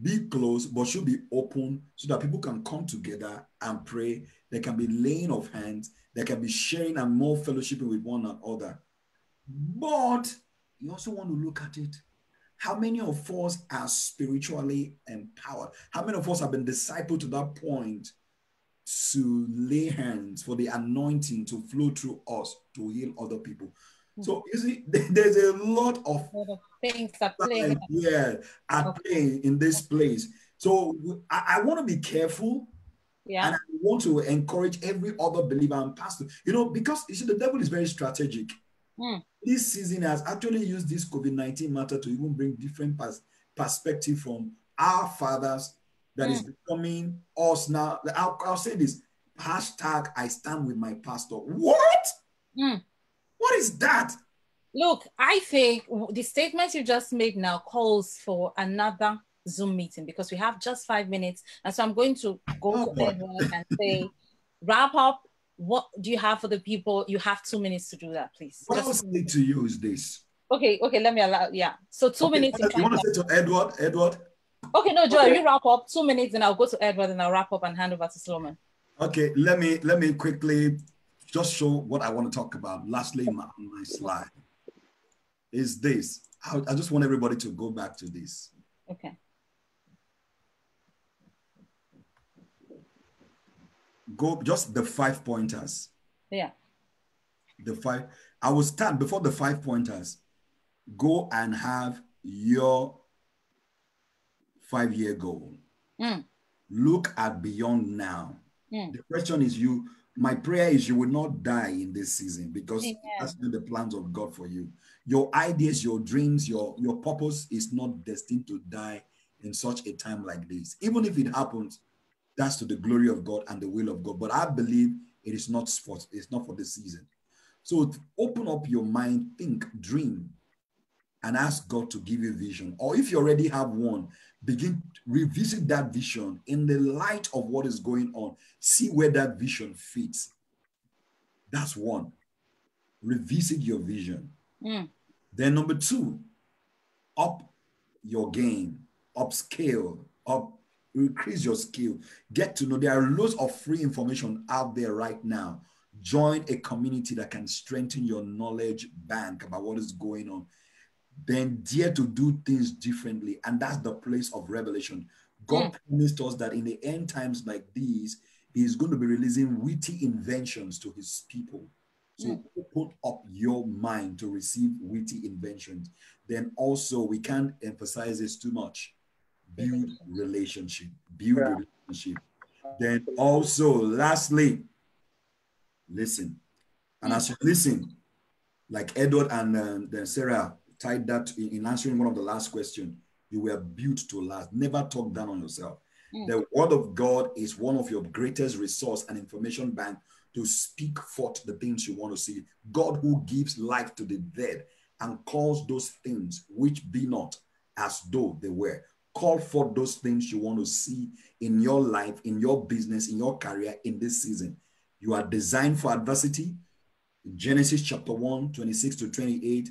be closed, but should be open so that people can come together and pray. There can be laying of hands. There can be sharing and more fellowshipping with one another. But you also want to look at it. How many of us are spiritually empowered? How many of us have been discipled to that point to lay hands for the anointing to flow through us to heal other people? So you see, there's a lot of things at play. Play in this place. So I want to be careful. Yeah. And I want to encourage every other believer and pastor, you know, because you see, the devil is very strategic. This season has actually used this COVID-19 matter to even bring different perspective from our fathers that is becoming us now. I'll say this, hashtag I stand with my pastor. What? What is that? Look, I think the statement you just made now calls for another Zoom meeting because we have just 5 minutes. And so I'm going to go to Edward and say, wrap up. What do you have for the people? You have 2 minutes to do that, please. What I'll say to you is this. Okay, let me allow, So 2 minutes. You want to say to Edward? Okay, no, Joy, you wrap up 2 minutes and I'll go to Edward and I'll wrap up and hand over to Solomon. Okay, let me quickly just show what I want to talk about. Lastly, my slide is this. I just want everybody to go back to this. Okay. go just the 5 pointers. Yeah. I will start before the 5 pointers. Go and have your 5-year goal. Look at beyond now. The question is my prayer is you will not die in this season, because that's not the plans of God for you. Your ideas, your dreams, your purpose is not destined to die in such a time like this. Even if it happens, that's to the glory of God and the will of God. But I believe it's not for this season. So open up your mind, think, dream, and ask God to give you vision. Or if you already have one, begin to revisit that vision in the light of what is going on. See where that vision fits. That's one. Revisit your vision. Then number 2, up your game, upscale, increase your skill. Get to know there are loads of free information out there right now. Join a community that can strengthen your knowledge bank about what is going on. Then dare to do things differently. And that's the place of revelation. God promised us that in the end times like these, He's going to be releasing witty inventions to His people. So open up your mind to receive witty inventions. Then also, we can't emphasize this too much. Build relationship. Build relationship. Then also, lastly, listen. And as you listen, like Edward and then Sarah tied that in answering one of the last questions, you were built to last. Never talk down on yourself. The word of God is one of your greatest resource and information bank to speak forth the things you want to see. God who gives life to the dead and calls those things which be not as though they were. Call forth those things you want to see in your life, in your business, in your career in this season. You are designed for adversity. In Genesis chapter 1, 26 to 28,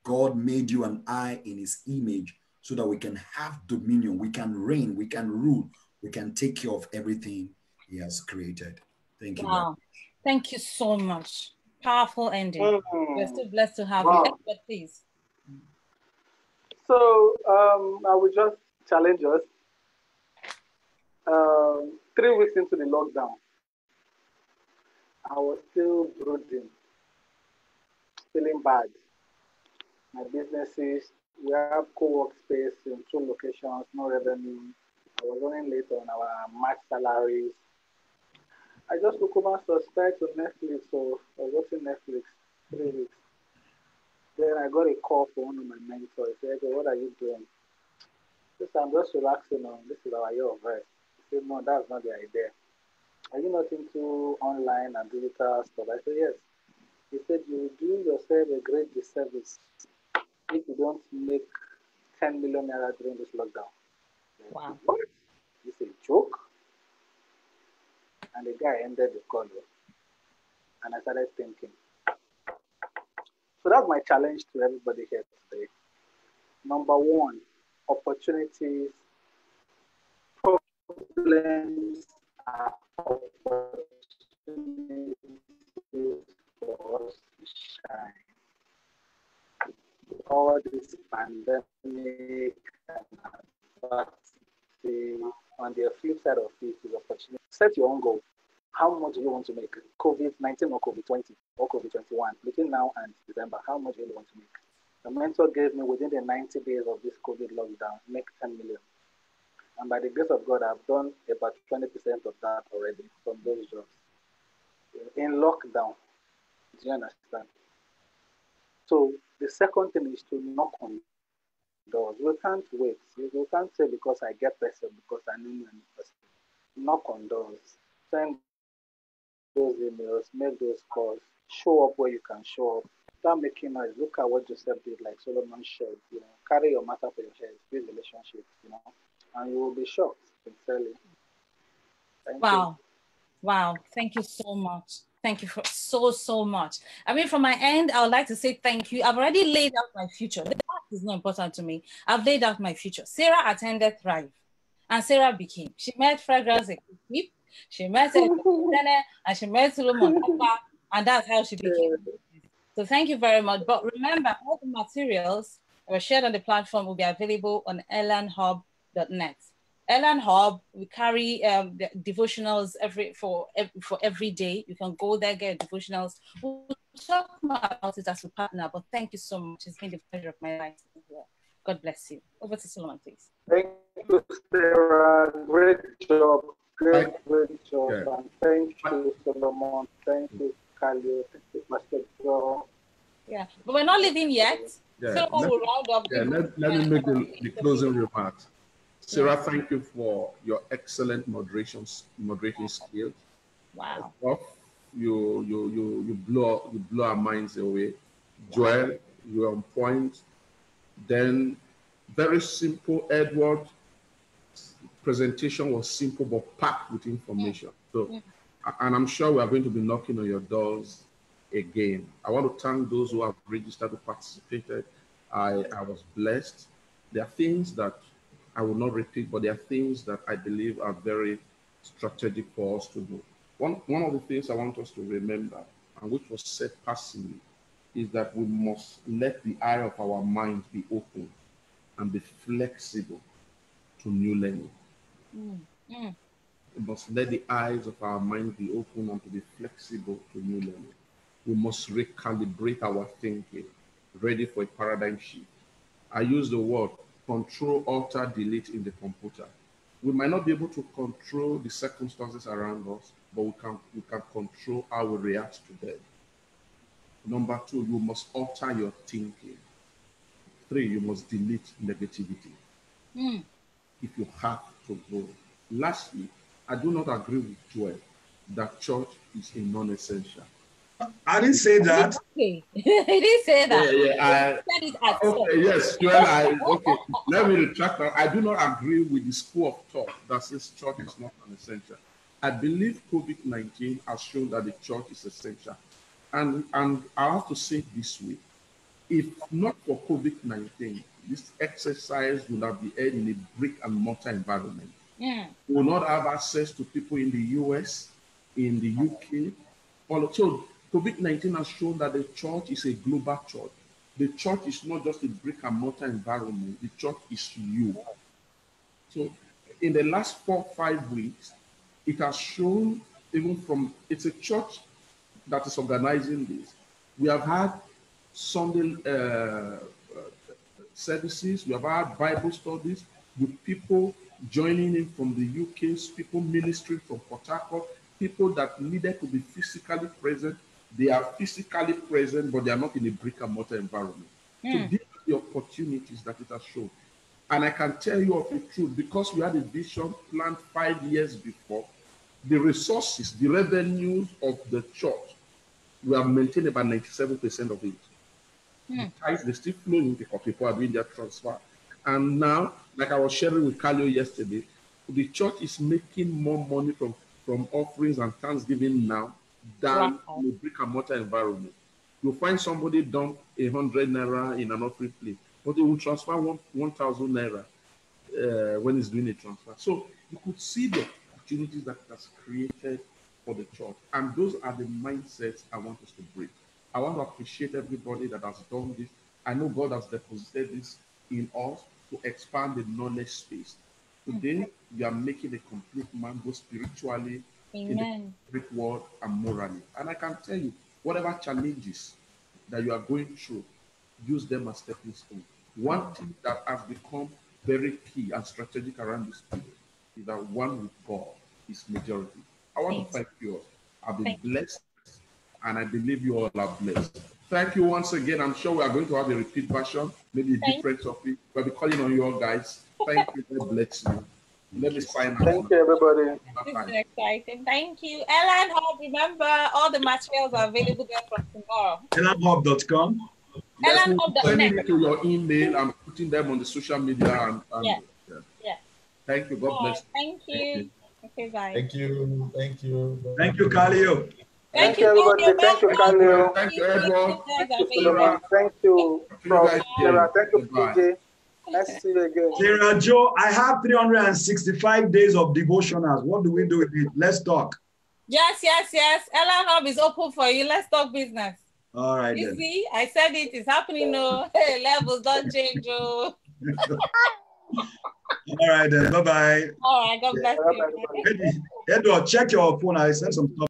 God made you and I in His image so that we can have dominion, we can reign, we can rule, we can take care of everything He has created. Thank you. Wow. Thank you so much. Powerful ending. We're so blessed to have you. Edward, please. So I will just challenge us. 3 weeks into the lockdown, I was still brooding, feeling bad. My businesses, we have co-work space in 2 locations, no revenue. I was running late on our March salaries. I just took over subscribe to Netflix, so I was watching Netflix 3 weeks. Then I got a call from one of my mentors. He said, "What are you doing?" I said, "I'm just relaxing on this is our year of rest." He said, "No, that's not the idea. Are you not into online and digital stuff?" I said, "Yes." He said, "You do yourself a great disservice if you don't make 10 million naira during this lockdown." Wow. What? It's a joke? And the guy ended the call. And I started thinking. So that's my challenge to everybody here today. Number 1, opportunities, problems are opportunities for us to shine. All this pandemic and adversity, on the flip side of it is opportunity. Set your own goal. How much do you want to make? COVID-19 or COVID-20 or COVID-21, between now and December, how much do you want to make? The mentor gave me within the 90 days of this COVID lockdown, make 10 million. And by the grace of God, I've done about 20% of that already from those jobs. In lockdown, do you understand? So the second thing is to knock on doors. We can't wait. You can't say because I get person, because I know any person. Knock on doors. Send those emails, make those calls, show up where you can show up. Start making noise. Look at what Joseph did, like Solomon shared, carry your matter for your head, build relationships, and you will be shocked, sincerely. Thank you. Wow. Thank you so much. Thank you for so much. I mean, from my end, I would like to say thank you. I've already laid out my future. The past is not important to me. I've laid out my future. Sarah attended Thrive, and Sarah became. She met Fragrance Equip, she met and she met Solomon, and that's how she became. So thank you very much. But remember, all the materials that were shared on the platform will be available on elanhub.net. Ellen Hub, we carry the devotionals for every day. You can go there, get devotionals. We'll talk more about it as we partner, but thank you so much. It's been the pleasure of my life to be here. God bless you. Over to Solomon, please. Thank you, Sarah. Great job. Great job. Yeah. And thank you, Solomon. Thank you, Khalil. Thank you, Pastor Joe. Yeah, but we're not leaving yet. Yeah. Solomon will round up. Yeah, let me make the closing remarks. Sarah, thank you for your excellent moderation skills. Wow. You blow our minds away. Joel, you're on point. Then very simple. Edward, presentation was simple but packed with information. So, and I'm sure we are going to be knocking on your doors again. I want to thank those who have registered, who participated. I was blessed. There are things that I will not repeat, but there are things that I believe are very strategic for us to do. One of the things I want us to remember, and which was said passively, is that we must let the eye of our minds be open and be flexible to new learning. We must let the eyes of our minds be open and to be flexible to new learning. We must recalibrate our thinking, ready for a paradigm shift. I use the word control, alter, delete in the computer. We might not be able to control the circumstances around us, but we can control how we react to them. Number 2, you must alter your thinking. 3, you must delete negativity. If you have to go. Lastly, I do not agree with Joel that church is a non-essential. I didn't say that. Okay. He didn't say that. Okay, yes, Joel, okay. Let me retract that. I do not agree with the school of thought that says church is not an essential. I believe COVID-19 has shown that the church is essential. And I have to say it this way. If not for COVID-19, this exercise would have been held in a brick and mortar environment. We will not have access to people in the US, in the UK. So COVID-19 has shown that the church is a global church. The church is not just a brick and mortar environment. The church is you. So in the last 4 or 5 weeks, it has shown, it's a church that is organizing this. We have had Sunday services, we have had Bible studies with people joining in from the UK, people ministering from Port Harcourt, people that needed to be physically present. They are physically present, but they are not in a brick and mortar environment. So these are the opportunities that it has shown. And I can tell you of the truth, because we had a vision planned 5 years before, the resources, the revenues of the church, we have maintained about 97% of it. The tithes, they still flowing because people are doing their transfer. And now, like I was sharing with Khalil yesterday, the church is making more money from offerings and thanksgiving now than in a brick and mortar environment. You'll find somebody dump 100 naira in an offering plate, but they will transfer 1,000 naira when he's doing a transfer. So you could see the opportunities that it has created for the church. And those are the mindsets I want us to break. I want to appreciate everybody that has done this. I know God has deposited this in us to expand the knowledge space. Today, we are making a complete man, both spiritually, in the spirit world, and morally. And I can tell you, whatever challenges that you are going through, use them as stepping stones. One thing that has become very key and strategic around this period is that one with God is majority. I want to thank you all. I've been blessed, and I believe you all are blessed. Thank you once again. I'm sure we are going to have a repeat version, maybe a different topic. We'll be calling on you all guys. Thank you. God bless you. Let me sign out. Thank you, everybody. This is exciting. Thank you. Ellen Hub, remember, all the materials are available there from tomorrow. EllenHub.com. Yes, we'll send it to your email. I'm putting them on the social media. Yeah. Thank you. God bless. Thank you. Okay, bye. Thank you. Thank you. Thank you, Khalil. Thank you, everybody. Thank you, Khalil. Thank you, Edward. Thank you, Prof. Sarah. Thank you, Goodbye. PJ. Nice to see you again. Sarah Joe, I have 365 days of devotionals. What do we do with it? Let's talk. Yes. Ellen Hub is open for you. Let's talk business. All right. You see, I said it is happening. No, hey, levels don't change. Oh. All right, then. Bye-bye. All right. God bless you. Edward, check your phone. I sent some stuff.